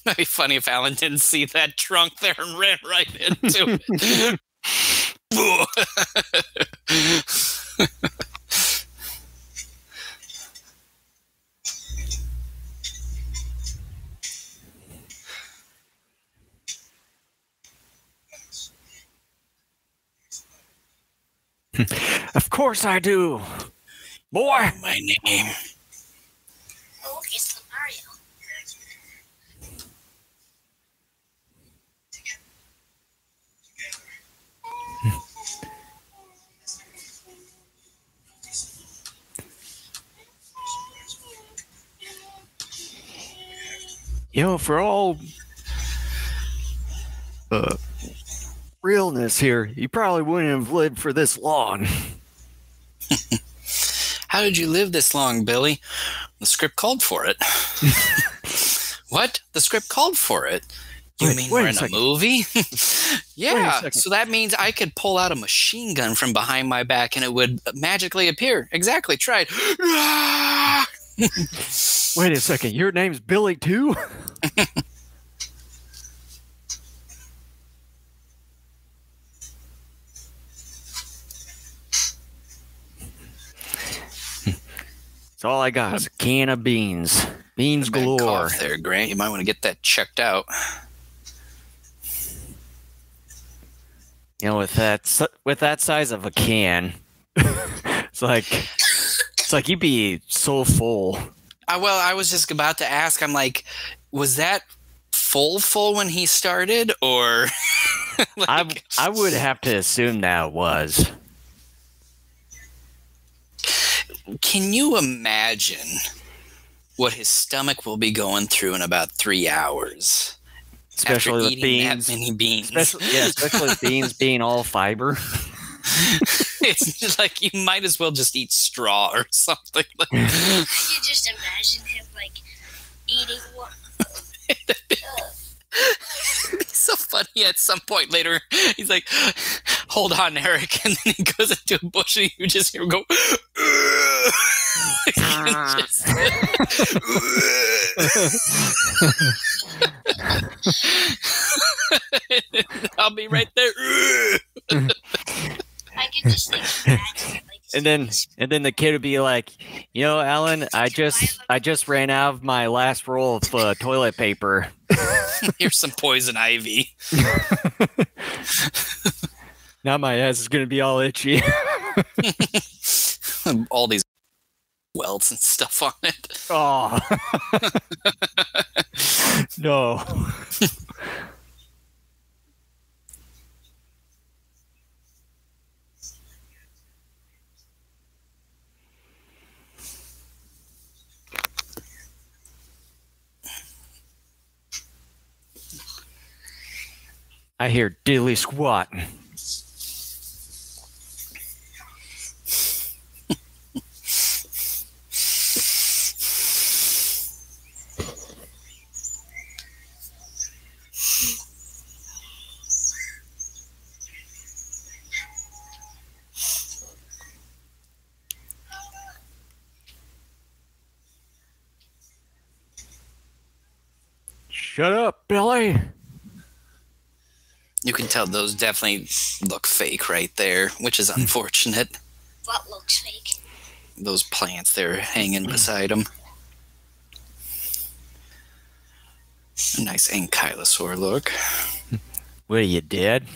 It'd be funny if Alan didn't see that trunk there and ran right into it. Of course I do. Boy. My name. Oh, it's the Mario. You know, for all realness here, you probably wouldn't have lived for this long. How did you live this long, Billy? The script called for it. What? The script called for it? You mean we're in a movie? Yeah, so that means I could pull out a machine gun from behind my back and it would magically appear. Exactly, try it. Wait a second, your name's Billy too? That's all I got is a can of beans. Beans galore. Cough there, Grant. You might want to get that checked out. You know, with that size of a can, it's like you'd be so full. Well, I was just about to ask. I'm like, was that full when he started, or? Like, I would have to assume that it was. Can you imagine what his stomach will be going through in about 3 hours? Especially with beans. That many beans. Especially with beans being all fiber. It's just like you might as well just eat straw or something. I can just imagine him like eating one. It's so funny. At some point later, he's like, "Hold on, Eric," and then he goes into a bush, and you just hear him go. I'll be right there. I can just imagine like. And then the kid would be like, you know, Alan, I just ran out of my last roll of toilet paper. Here's some poison ivy. Now my ass is gonna be all itchy. All these welts and stuff on it. Oh no. I hear diddly squat. Shut up, Billy. You can tell those definitely look fake right there, which is unfortunate. What looks fake? Those plants there hanging beside him. A nice ankylosaur look. What are you, dead?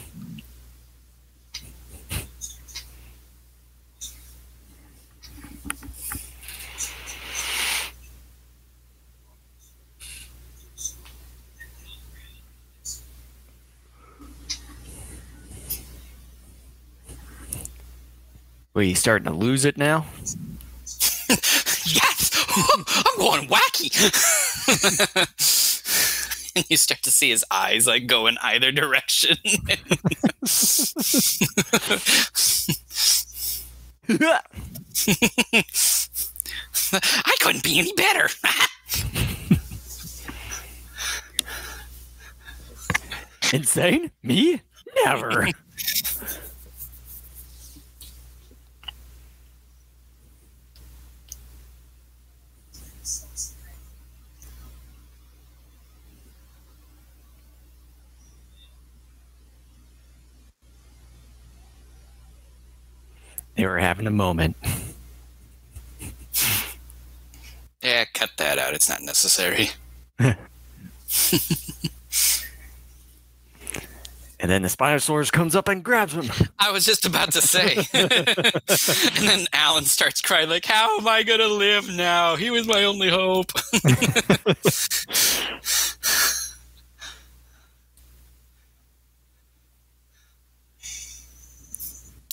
Are you starting to lose it now? Yes! I'm going wacky! And you start to see his eyes like go in either direction. I couldn't be any better. Insane? Me? Never. They were having a moment. Yeah, cut that out. It's not necessary. And then the Spinosaurus comes up and grabs him. I was just about to say. And then Alan starts crying like, how am I going to live now? He was my only hope.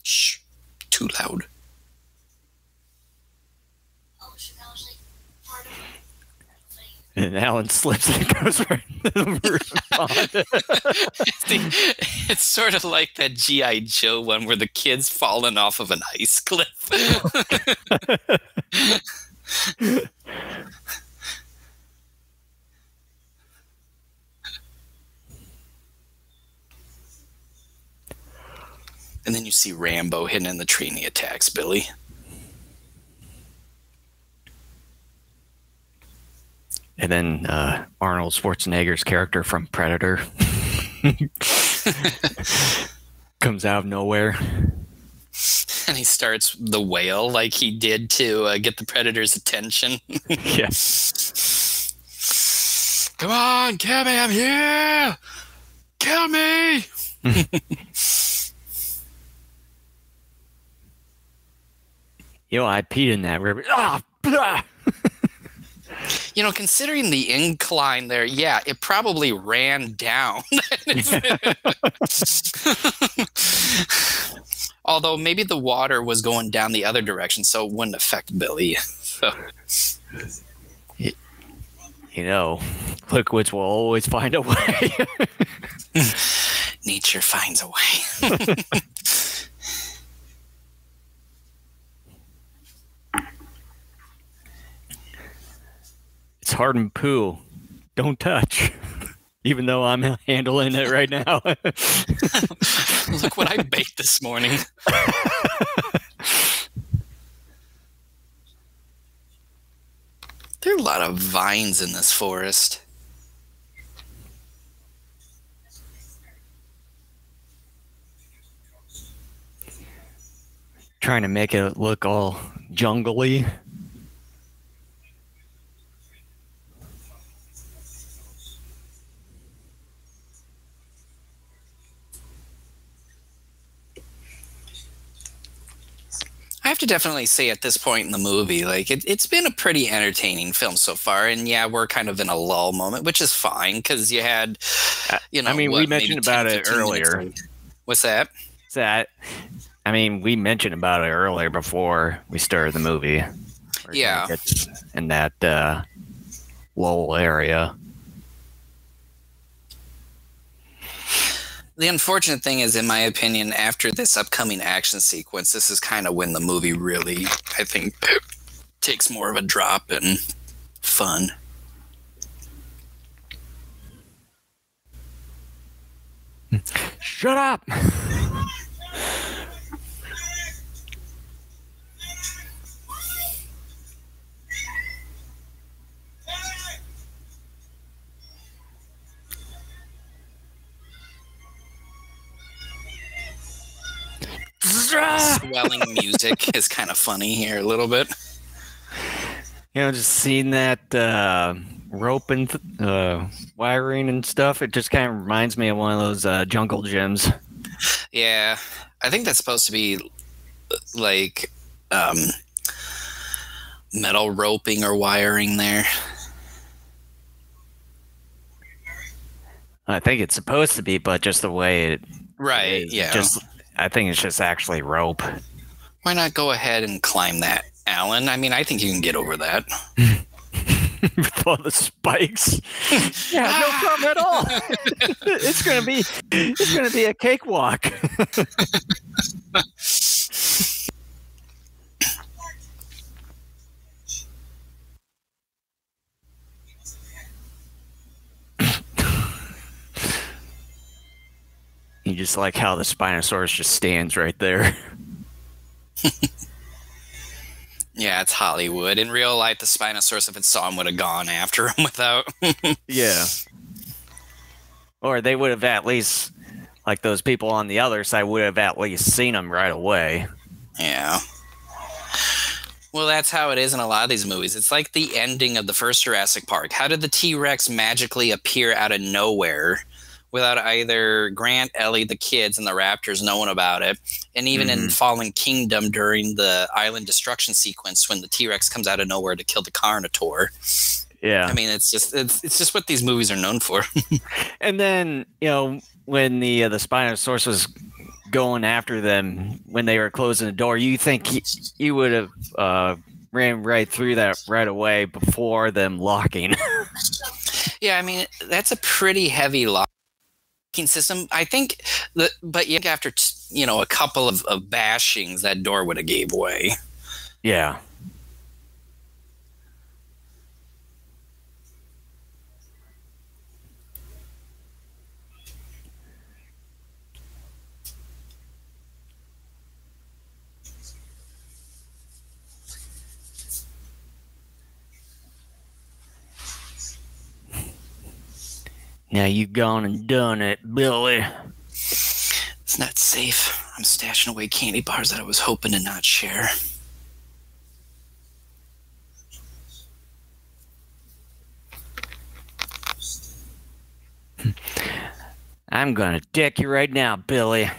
Shh. Too loud. Oh, so that was like part of it. And Alan slips and goes right into the pond. It's sort of like that G.I. Joe one where the kid's falling off of an ice cliff. And then you see Rambo hidden in the tree and he attacks Billy. And then Arnold Schwarzenegger's character from Predator comes out of nowhere. And he starts the wail like he did to get the Predator's attention. Yes. Come on, kill me, I'm here! Kill me! You know, I peed in that river. Ah, blah! You know, considering the incline there, yeah, it probably ran down. Although maybe the water was going down the other direction, so it wouldn't affect Billy. So. You know, liquids will always find a way. Nature finds a way. It's hard and poo. Don't touch. Even though I'm handling it right now. Look what I baked this morning. There are a lot of vines in this forest. Trying to make it look all jungly. I have to definitely say at this point in the movie, like it's been a pretty entertaining film so far, and yeah, we're kind of in a lull moment, which is fine because you had, you know, I mean, we mentioned about it earlier. What's that? I mean, we mentioned about it earlier before we started the movie. Yeah, it's in that lull area. The unfortunate thing is, in my opinion, after this upcoming action sequence, this is kind of when the movie really, I think, takes more of a drop in fun. Shut up! Swelling music is kind of funny here a little bit. You know, just seeing that rope and wiring and stuff, it just kind of reminds me of one of those jungle gyms. Yeah, I think that's supposed to be like metal roping or wiring there. I think it's supposed to be, but just the way it... Right, yeah. I think it's just actually rope. Why not go ahead and climb that, Alan? I mean, I think you can get over that. With all the spikes. Yeah, no problem at all. It's gonna be a cakewalk. You just like how the Spinosaurus just stands right there. Yeah, it's Hollywood. In real life, the Spinosaurus, if it saw him, would have gone after him without... Yeah. Or they would have at least, like those people on the other side, would have at least seen him right away. Yeah. Well, that's how it is in a lot of these movies. It's like the ending of the first Jurassic Park. How did the T-Rex magically appear out of nowhere without either Grant, Ellie, the kids, and the raptors knowing about it? And even in Fallen Kingdom during the island destruction sequence when the T-Rex comes out of nowhere to kill the Carnotaur. Yeah. I mean, it's just what these movies are known for. And then, when the Spinosaurus was going after them when they were closing the door, you think he would have ran right through that right away before them locking. Yeah, I mean, that's a pretty heavy locking system. I think but after a couple of bashings, that door would have gave way. Yeah. Now you gone and done it, Billy. It's not safe. I'm stashing away candy bars that I was hoping to not share. I'm gonna deck you right now, Billy.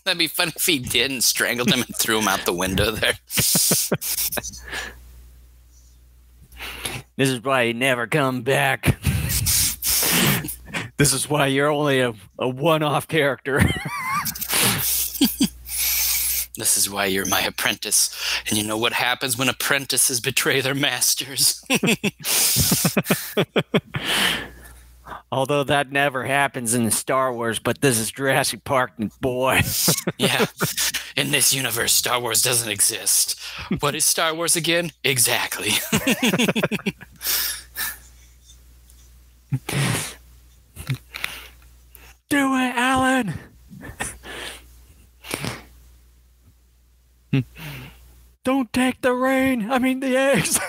That'd be funny if he did and strangled him and threw him out the window there. This is why you never come back. This is why you're only a one-off character. This is why you're my apprentice. And you know what happens when apprentices betray their masters? Although that never happens in Star Wars, but this is Jurassic Park, boy. Yeah. In this universe, Star Wars doesn't exist. What is Star Wars again? Exactly. Do it, Alan. Don't take the rain. I mean the eggs.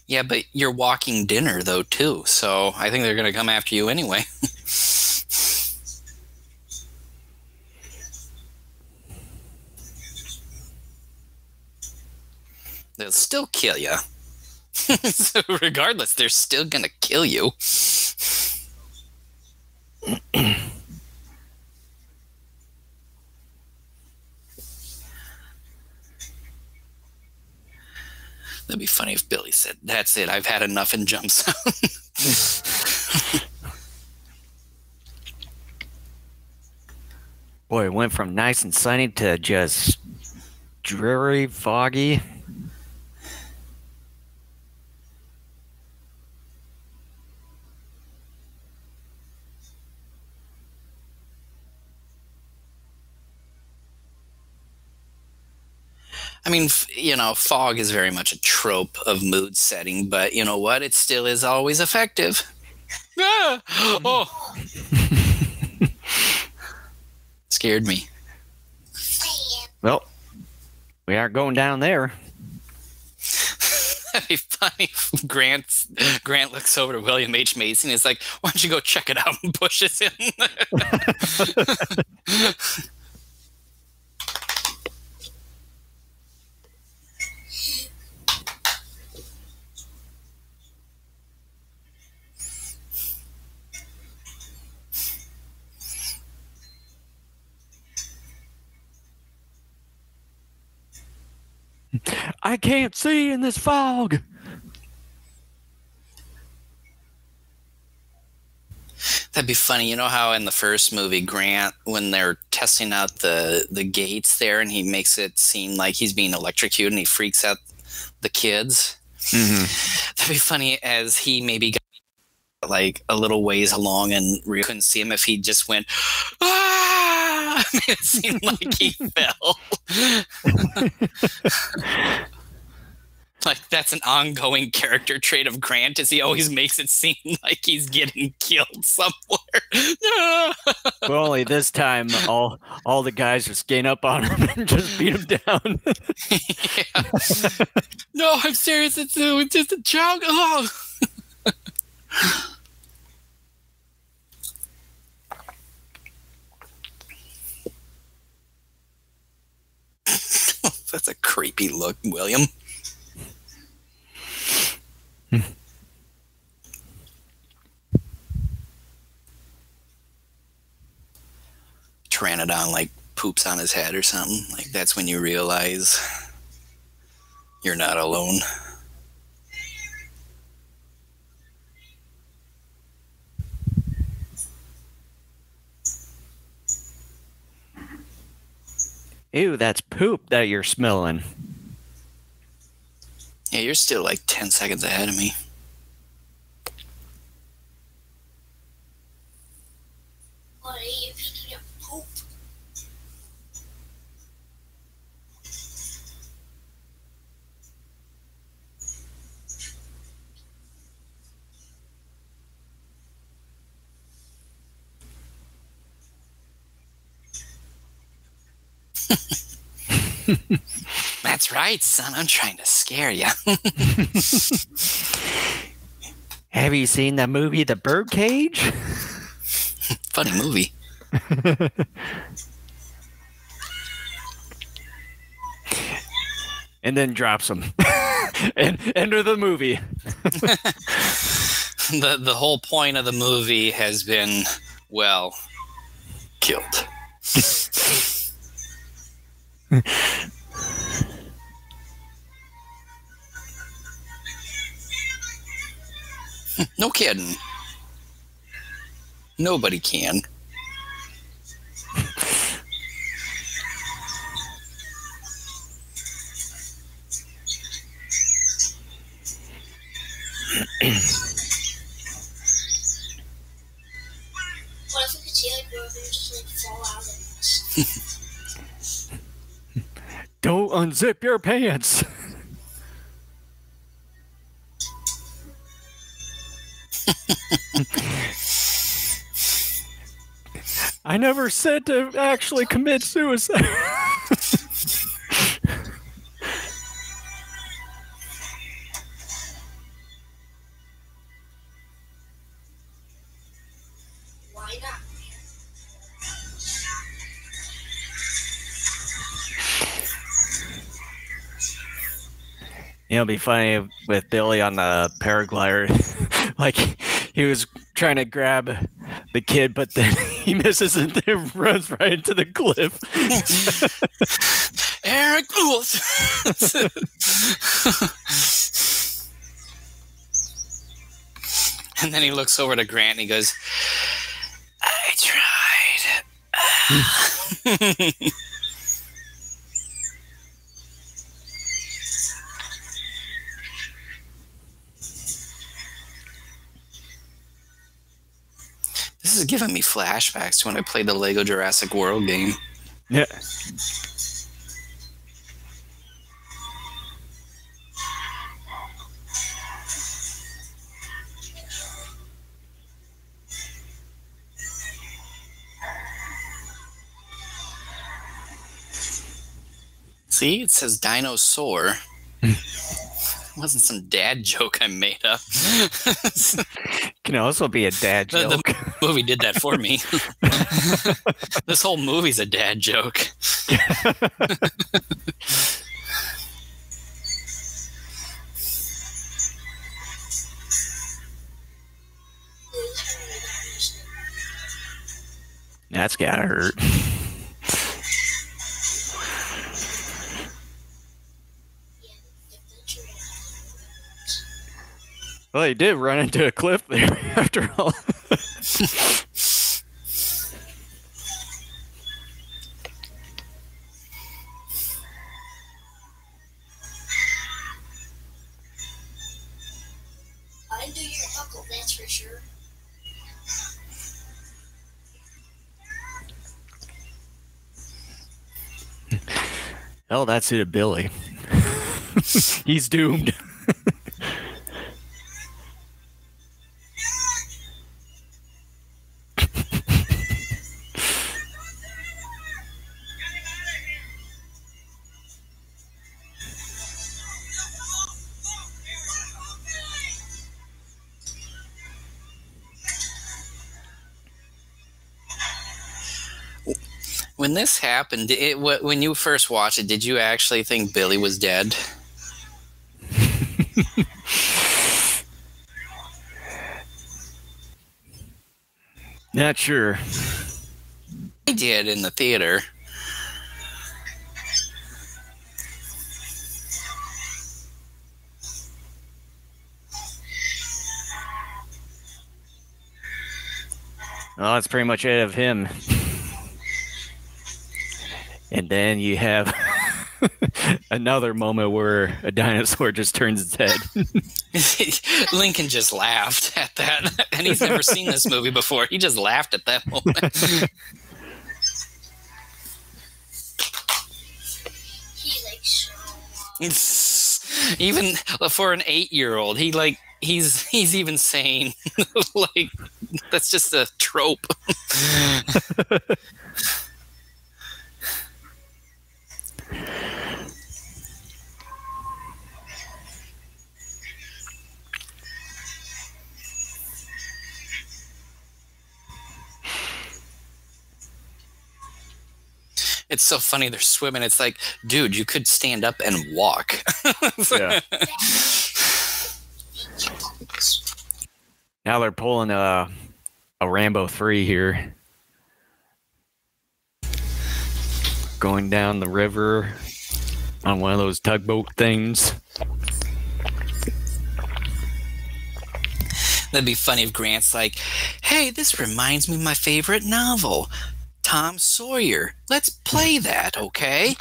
Yeah, but you're walking dinner, though, too. So I think they're going to come after you anyway. They'll still kill you. So regardless, they're still going to kill you. That'd be funny if Billy said, "That's it, I've had enough," and jumps out. Boy, it went from nice and sunny to just dreary, foggy. I mean, fog is very much a trope of mood setting, but you know what? It still is always effective. Ah! Oh. Scared me. Well, we aren't going down there. That'd be funny if Grant looks over to William H. Macy and is like, "Why don't you go check it out?" and pushes him. I can't see in this fog. That'd be funny. You know how in the first movie, Grant, when they're testing out the gates there, and he makes it seem like he's being electrocuted, and he freaks out the kids? Mm-hmm. That'd be funny as he maybe got like a little ways along and we couldn't see him if he just went, "Ah!" It seemed like he fell. Like, that's an ongoing character trait of Grant, is he always makes it seem like he's getting killed somewhere. Well, only this time all the guys just gain up on him and just beat him down. Yeah. No, I'm serious. It's just a joke. Oh. That's a creepy look, William. Pteranodon like poops on his head or something. Like that's when you realize you're not alone. Ew, that's poop that you're smelling. Yeah, you're still like 10 seconds ahead of me. What are you picking up poop? That's right, son. I'm trying to scare you. Have you seen the movie The Birdcage? Funny movie. And then drops him. And enter the movie. The whole point of the movie has been, well, killed. No kidding. Nobody can. What if we could see like Rover just like fall out of this? Don't unzip your pants. I never said to actually commit suicide. Why not? It'll be funny with Billy on the paraglider. Like, he was trying to grab the kid, but then he misses and then runs right into the cliff. Eric Lewis. And then he looks over to Grant and he goes, I tried. This is giving me flashbacks to when I played the Lego Jurassic World game. Yeah. See, it says dinosaur. It wasn't some dad joke I made up. Can also be a dad joke. The movie did that for me. This whole movie's a dad joke. That's gotta hurt. Well, he did run into a cliff there after all. I didn't do your uncle, that's for sure. Oh, that suited Billy. He's doomed. When this happened, when you first watched it, did you actually think Billy was dead? Not sure. I did in the theater. Well, that's pretty much it of him. And then you have another moment where a dinosaur just turns its head. Lincoln just laughed at that, and he's never seen this movie before. He just laughed at that moment. He likes so Even for an 8-year-old, he's even saying like that's just a trope. It's so funny. They're swimming. It's like, dude, you could stand up and walk. Yeah. Now they're pulling a Rambo 3 here. Going down the river on one of those tugboat things. That'd be funny if Grant's like, hey, this reminds me of my favorite novel, Tom Sawyer. Let's play that, okay?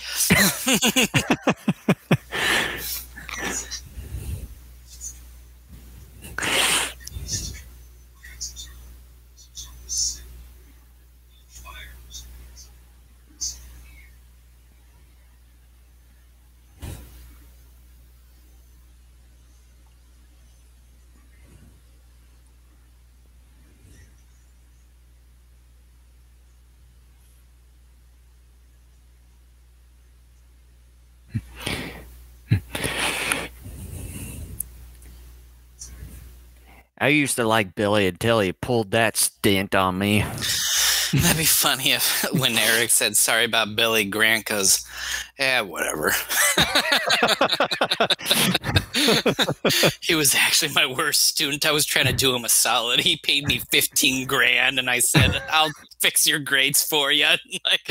I used to like Billy until he pulled that stint on me. That'd be funny if when Eric said sorry about Billy, Grant goes, whatever. He was actually my worst student. I was trying to do him a solid. He paid me $15,000 and I said, I'll fix your grades for you. Like,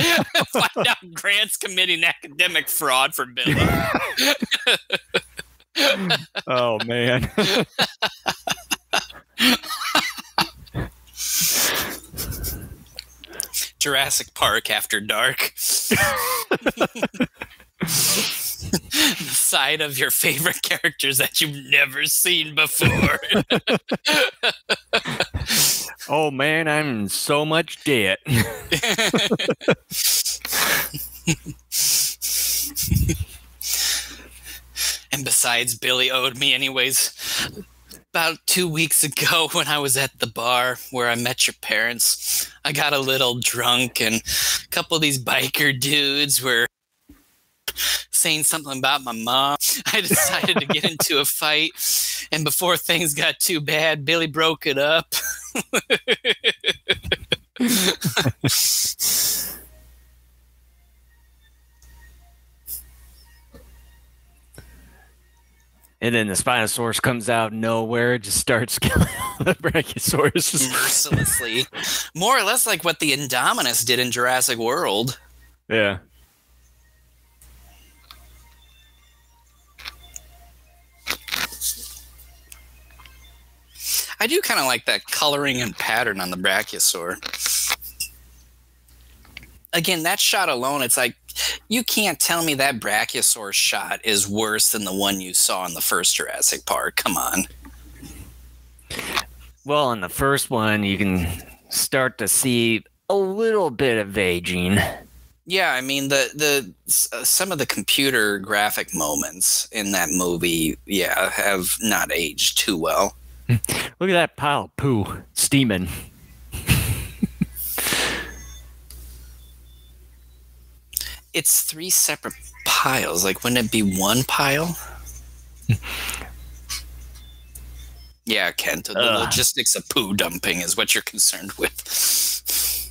find out Grant's committing academic fraud for Billy. Oh, man. Jurassic Park After Dark. The side of your favorite characters that you've never seen before. Oh, man, I'm in so much debt. And besides, Billy owed me anyways. About 2 weeks ago when I was at the bar where I met your parents, I got a little drunk and a couple of these biker dudes were saying something about my mom. I decided to get into a fight, and before things got too bad, Billy broke it up. And then the Spinosaurus comes out of nowhere, just starts killing the Brachiosaurus. Mercilessly. More or less like what the Indominus did in Jurassic World. Yeah. I do kind of like that coloring and pattern on the Brachiosaur. Again, that shot alone, it's like, you can't tell me that Brachiosaur shot is worse than the one you saw in the first Jurassic Park. Come on. Well, in the first one, you can start to see a little bit of aging. Yeah, I mean, the some of the computer graphic moments in that movie, yeah, have not aged too well. Look at that pile of poo steaming. It's 3 separate piles. Like, wouldn't it be one pile? Yeah, Kent. The logistics of poo dumping is what you're concerned with.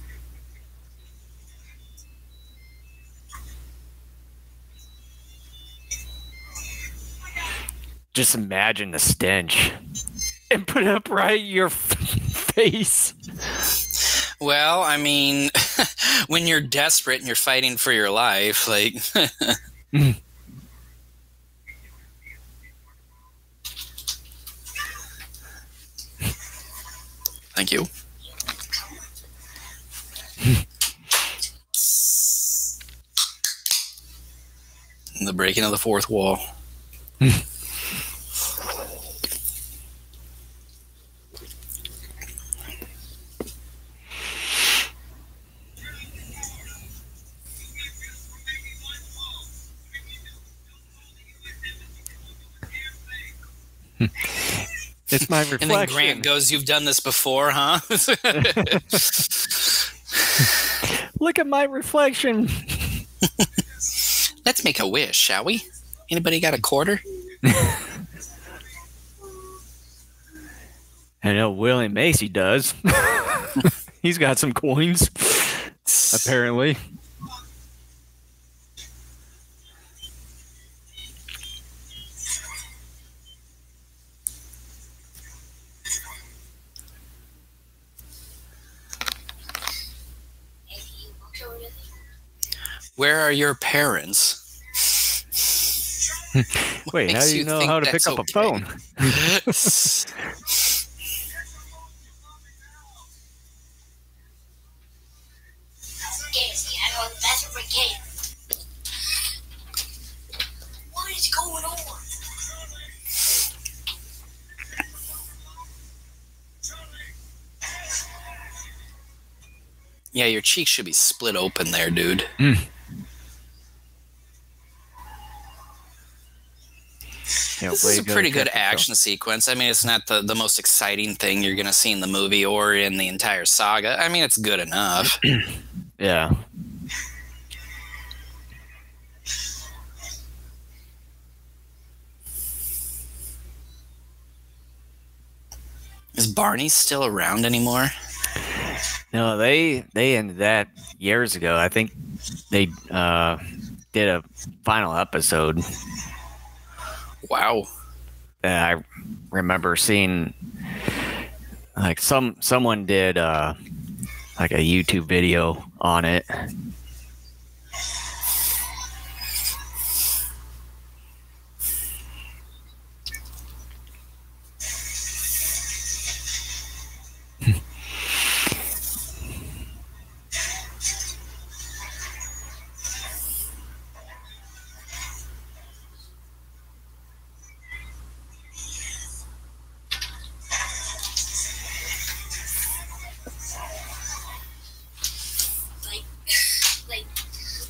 Just imagine the stench and put it up right in your face. Well, I mean, when you're desperate and you're fighting for your life, like... Thank you. The breaking of the fourth wall. It's my reflection. And then Grant goes, "You've done this before, huh?" Look at my reflection. Let's make a wish, shall we? Anybody got a quarter? I know William Macy does. He's got some coins, apparently. Where are your parents? Wait, how do you know how to pick up a phone? What is going on? Yeah, your cheeks should be split open there, dude. Yeah, this is a pretty good action sequence. I mean, it's not the most exciting thing you're going to see in the movie or in the entire saga. I mean, it's good enough. Yeah. Is Barney still around anymore? No, they ended that years ago. I think they did a final episode. Wow. I remember seeing like someone did like a YouTube video on it.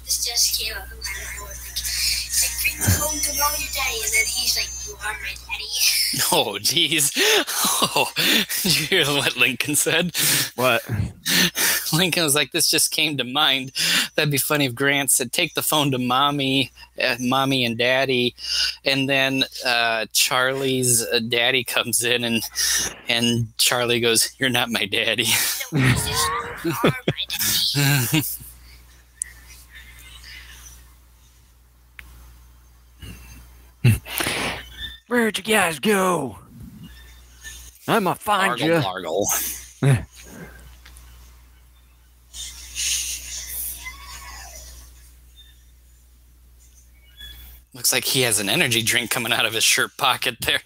Just came up and I was like, bring me home to know your daddy. And then he's like, you are my daddy. Oh, jeez. Oh, did you hear what Lincoln said? What? Lincoln was like, this just came to mind. That'd be funny if Grant said, take the phone to mommy and daddy. And then Charlie's daddy comes in and Charlie goes, you're not my daddy. No, he says, you are my daddy. Where'd you guys go? I'ma find you. Largle. Looks like he has an energy drink coming out of his shirt pocket there.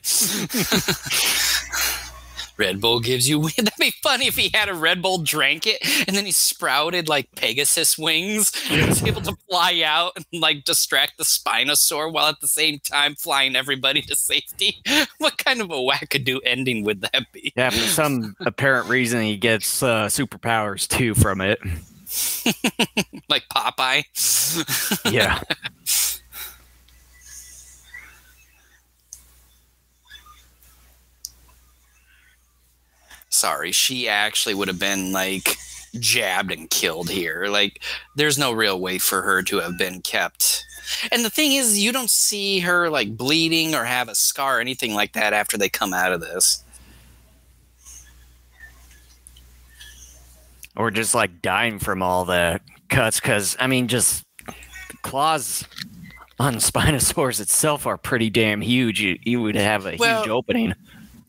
Red Bull gives you... That'd be funny if he had a Red Bull, drank it, and then he sprouted like Pegasus wings. He was able to fly out and like distract the Spinosaur while at the same time flying everybody to safety. What kind of a wackadoo ending would that be? Yeah, for some apparent reason he gets superpowers too from it. Like Popeye? Yeah. Sorry, she actually would have been like jabbed and killed here. Like, there's no real way for her to have been kept. And the thing is, you don't see her like bleeding or have a scar or anything like that after they come out of this. Or just like dying from all the cuts, because I mean, just claws on Spinosaurus itself are pretty damn huge. You would have a huge opening.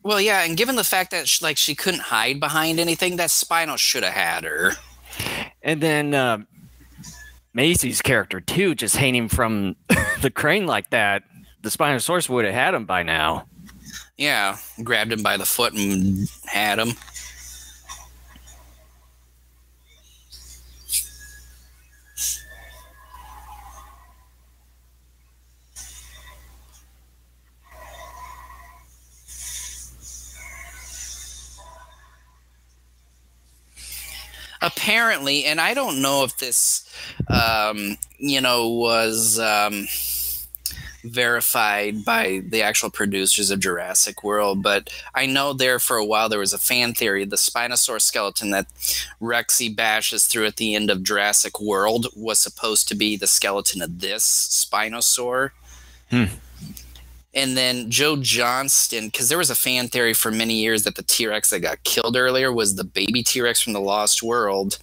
Well, yeah, and given the fact that she couldn't hide behind anything, that Spino should have had her. And then Macy's character too, just hanging from the crane like that, the Spinosaurus would have had him by now. Yeah, grabbed him by the foot and had him. Apparently, and I don't know if this, was verified by the actual producers of Jurassic World, but I know there for a while there was a fan theory the Spinosaurus skeleton that Rexy bashes through at the end of Jurassic World was supposed to be the skeleton of this Spinosaur. And then Joe Johnston, because there was a fan theory for many years that the T-Rex that got killed earlier was the baby T-Rex from the Lost World.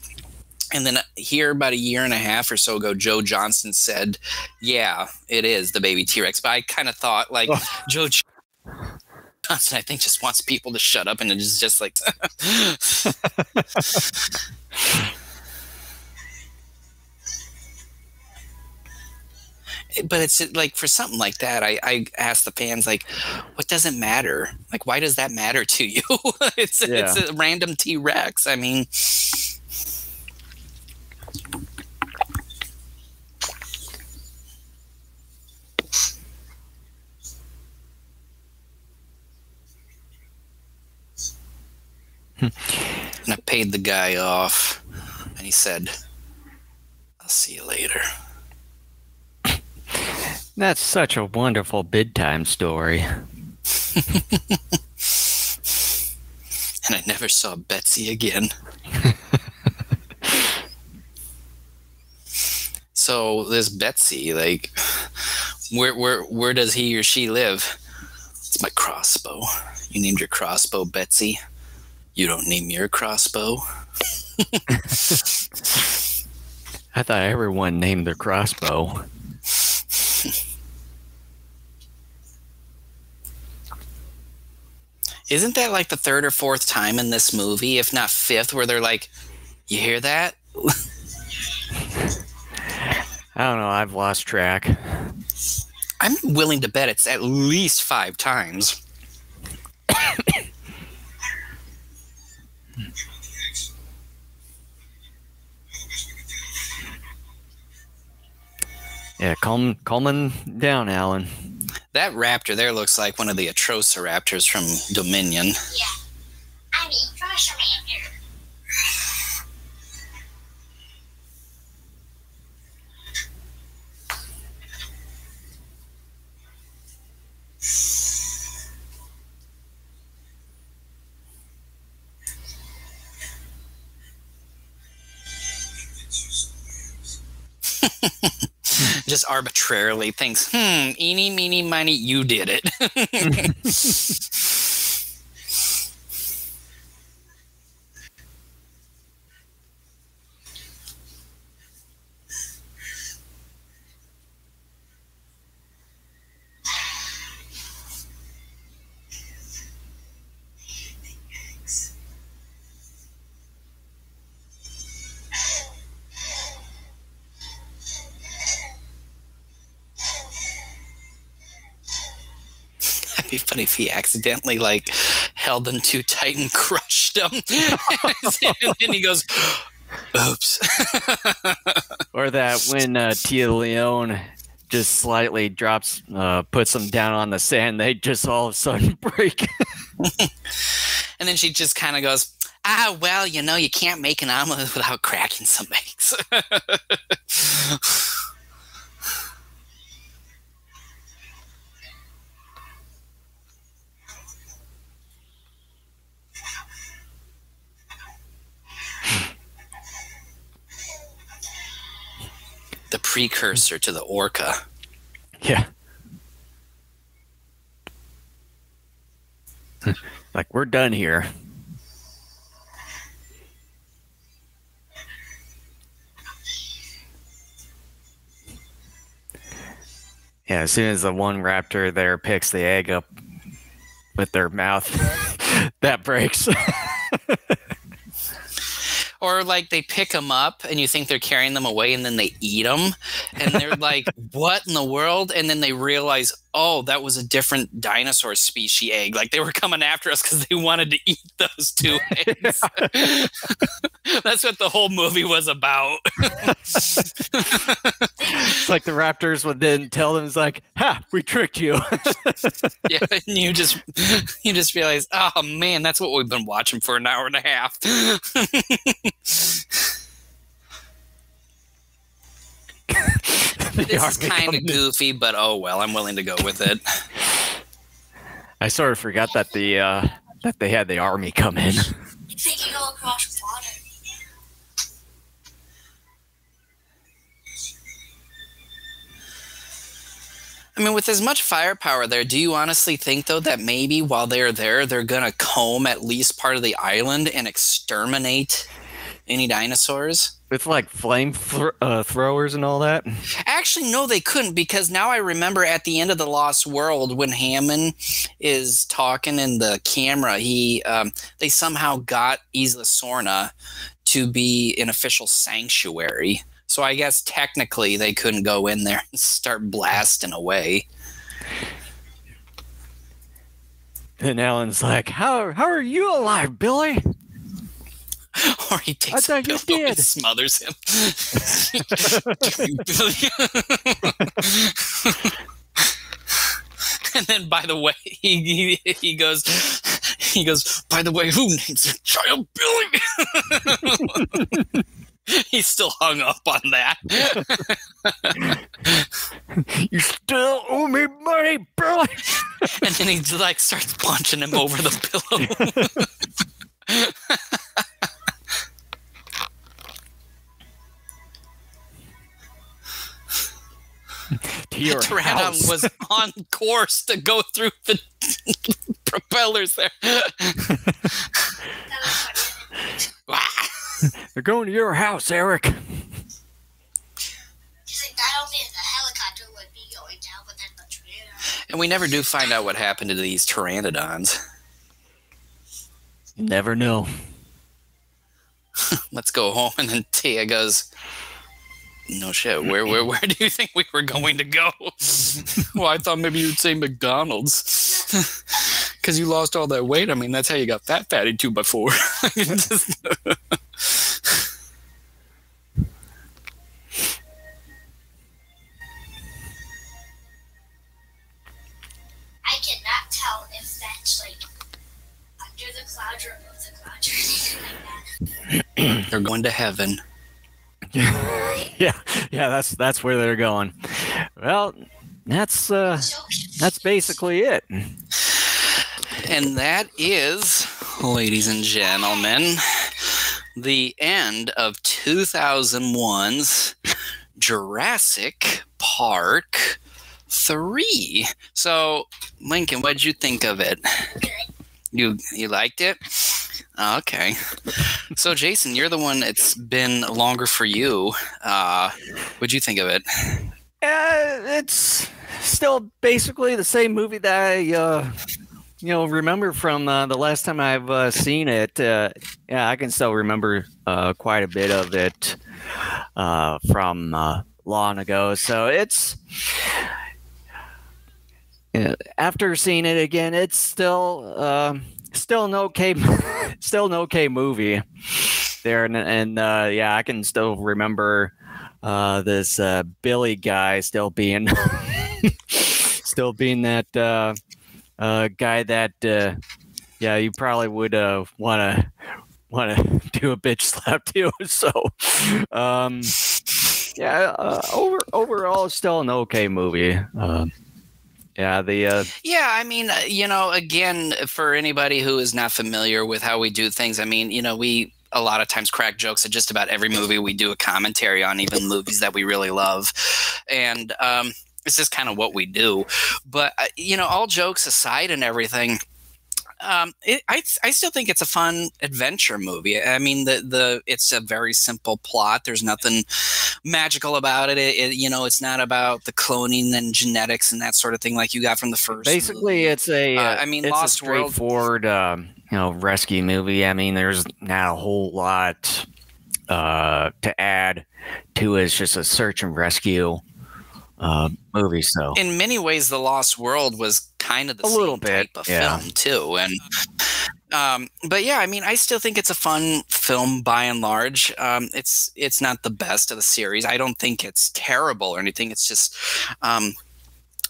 And then here about a year and a half or so ago, Joe Johnston said, yeah, it is the baby T-Rex. But I kind of thought, like, Joe Johnston, I think, just wants people to shut up, and it's just like... But it's like, for something like that, I ask the fans, like, what does it matter? Like, why does that matter to you? It's a random T-Rex. I mean... And I paid the guy off, and he said, I'll see you later. That's such a wonderful bedtime story. And I never saw Betsy again. So this Betsy, like, where does he or she live? It's my crossbow. You named your crossbow Betsy. You don't name your crossbow. I thought everyone named their crossbow. Isn't that like the third or fourth time in this movie, if not fifth, where they're like, you hear that? I don't know. I've lost track. I'm willing to bet it's at least 5 times. Yeah, calm down, Alan. That raptor there looks like one of the Atrociraptors from Dominion. Yeah, I mean, Atrociraptor. Just arbitrarily thinks, eeny, meeny, miny, you did it. It'd be funny if he accidentally like held them too tight and crushed them, and then he goes, "Oops." Or that when Tia Leone just slightly drops, puts them down on the sand, they just all of a sudden break. And then she just kind of goes, well, you can't make an omelet without cracking some eggs. The precursor to the orca. Yeah. Like, we're done here. Yeah, as soon as the one raptor there picks the egg up with their mouth, that breaks. Or like they pick them up and you think they're carrying them away and then they eat them and they're like, what in the world? And then they realize, oh, that was a different dinosaur species egg. Like they were coming after us because they wanted to eat those 2 eggs. That's what the whole movie was about. It's like the raptors would then tell them, it's like, ha, we tricked you. Yeah, and you just realize, oh man, that's what we've been watching for an hour and a half. This is kind of goofy, but oh well, I'm willing to go with it. I sort of forgot that that they had the army come in. They can go across water. I mean, with as much firepower there, do you honestly think, though, that maybe while they're there, they're going to comb at least part of the island and exterminate any dinosaurs? With like flame throwers and all that? Actually, no, they couldn't, because now I remember at the end of The Lost World when Hammond is talking in the camera, they somehow got Isla Sorna to be an official sanctuary. So I guess technically they couldn't go in there and start blasting away. And Alan's like, how are you alive, Billy? Or he takes a pillow and smothers him. And then, by the way, he goes, by the way, who names their child Billy? He's still hung up on that. You still owe me money, Billy. And then he like starts punching him over the pillow. The Pteranodon was on course to go through the propellers there. They're going to your house, Eric. She's like, not only the helicopter would be going down, but then the Pteranodon. And we never do find out what happened to these Pteranodons. You never know. Let's go home. And then Tia goes, no shit, where do you think we were going to go? Well, I thought maybe you'd say McDonald's. Because you lost all that weight. I mean, that's how you got fat fatty 2x4. I cannot tell if that's like under the clouds or above the clouds or something like that. They're going to heaven. yeah, that's where they're going. Well, that's basically it. And that is, ladies and gentlemen, the end of 2001's Jurassic Park 3. So, Lincoln, what did you think of it? You liked it? Okay. So, Jason, you're the one that's been longer for you. What'd you think of it? It's still basically the same movie that I remember from the last time I've seen it. Yeah, I can still remember quite a bit of it from long ago. So it's after seeing it again, it's still an okay movie there, and yeah, I can still remember this Billy guy still being that guy that yeah, you probably would want to do a bitch slap too. So yeah, overall it's still an okay movie. Yeah, I mean, again, for anybody who is not familiar with how we do things, I mean, we a lot of times crack jokes at just about every movie. We do a commentary on, even movies that we really love, and it's just kind of what we do. But all jokes aside and everything, I still think it's a fun adventure movie. I mean, it's a very simple plot. There's nothing magical about it. It's not about the cloning and genetics and that sort of thing like you got from the first. Basically, movie. it's a it's Lost a straightforward rescue movie. I mean, there's not a whole lot to add to it. It's just a search and rescue movie. So in many ways, The Lost World was kind of the same type of film too. And but yeah, I mean, I still think it's a fun film by and large. It's not the best of the series. I don't think it's terrible or anything. It's just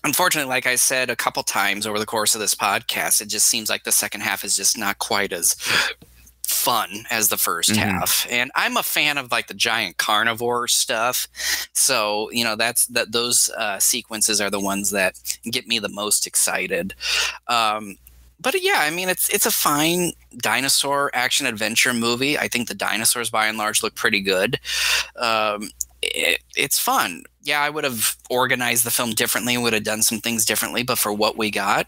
unfortunately, like I said a couple times over the course of this podcast, it just seems like the second half is just not quite as fun as the first half. And I'm a fan of like the giant carnivore stuff, so those sequences are the ones that get me the most excited. But yeah, I mean, it's a fine dinosaur action adventure movie. I think the dinosaurs by and large look pretty good. It's fun. Yeah, I would have organized the film differently and would have done some things differently, but for what we got,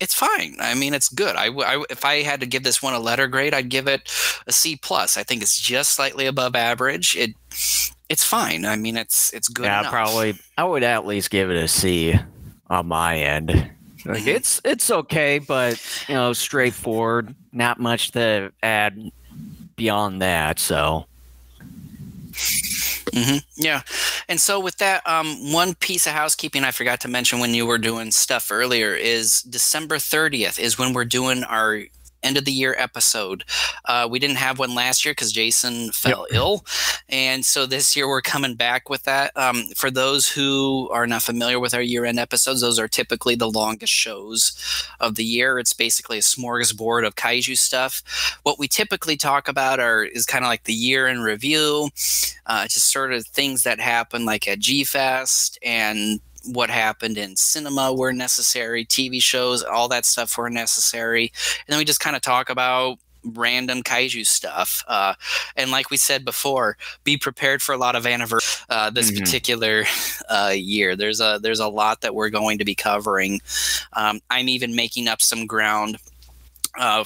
it's fine. I mean, it's good. If I had to give this one a letter grade, I'd give it a C+. I think it's just slightly above average. It's fine. I mean, it's good enough. Probably I would at least give it a C on my end. Like it's okay, but straightforward. Not much to add beyond that. So. Yeah. And so with that, one piece of housekeeping I forgot to mention when you were doing stuff earlier is December 30th is when we're doing our end of the year episode. We didn't have one last year because Jason fell ill. And so this year we're coming back with that. For those who are not familiar with our year-end episodes, those are typically the longest shows of the year. It's basically a smorgasbord of kaiju stuff. What we typically talk about is kind of like the year in review, just sort of things that happen like at G-Fest and what happened in cinema were necessary, TV shows, all that stuff were necessary. And then we just kind of talk about random kaiju stuff. And like we said before, be prepared for a lot of anniversaries this particular year. There's a lot that we're going to be covering. I'm even making up some ground.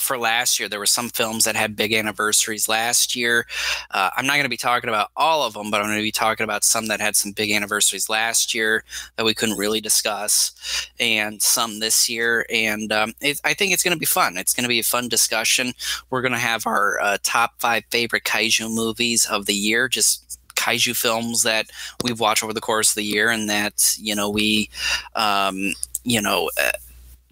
For last year, there were some films that had big anniversaries last year. I'm not going to be talking about all of them, but I'm going to be talking about some that had some big anniversaries last year that we couldn't really discuss, and some this year. And I think it's going to be fun. It's going to be a fun discussion. We're going to have our top 5 favorite kaiju movies of the year, just kaiju films that we've watched over the course of the year and that, we,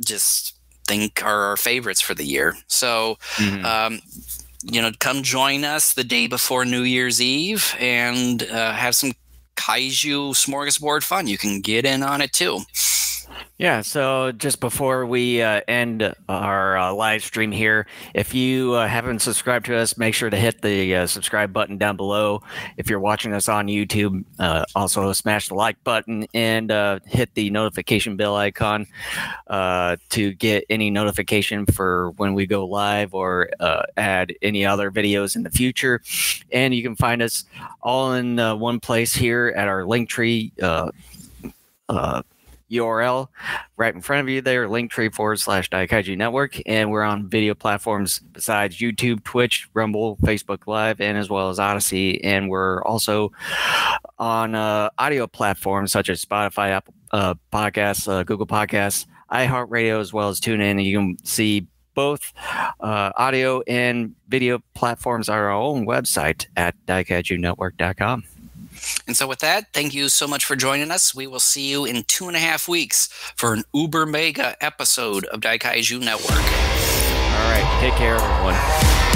just think are our favorites for the year. So, come join us the day before New Year's Eve and have some kaiju smorgasbord fun. You can get in on it too. Yeah, so just before we end our live stream here, if you haven't subscribed to us, make sure to hit the subscribe button down below. If you're watching us on YouTube, also smash the like button and hit the notification bell icon to get any notification for when we go live or add any other videos in the future. And you can find us all in one place here at our Linktree URL right in front of you there, linktree/Daikaiju Network. And we're on video platforms besides YouTube, Twitch, Rumble, Facebook Live, and as well as Odyssey. And we're also on audio platforms such as Spotify, Apple Podcasts, Google Podcasts, iHeartRadio, as well as TuneIn. And you can see both audio and video platforms on our own website at daikaijunetwork.com. And so with that, thank you so much for joining us. We will see you in 2.5 weeks for an uber mega episode of Daikaiju Network. All right. Take care, everyone.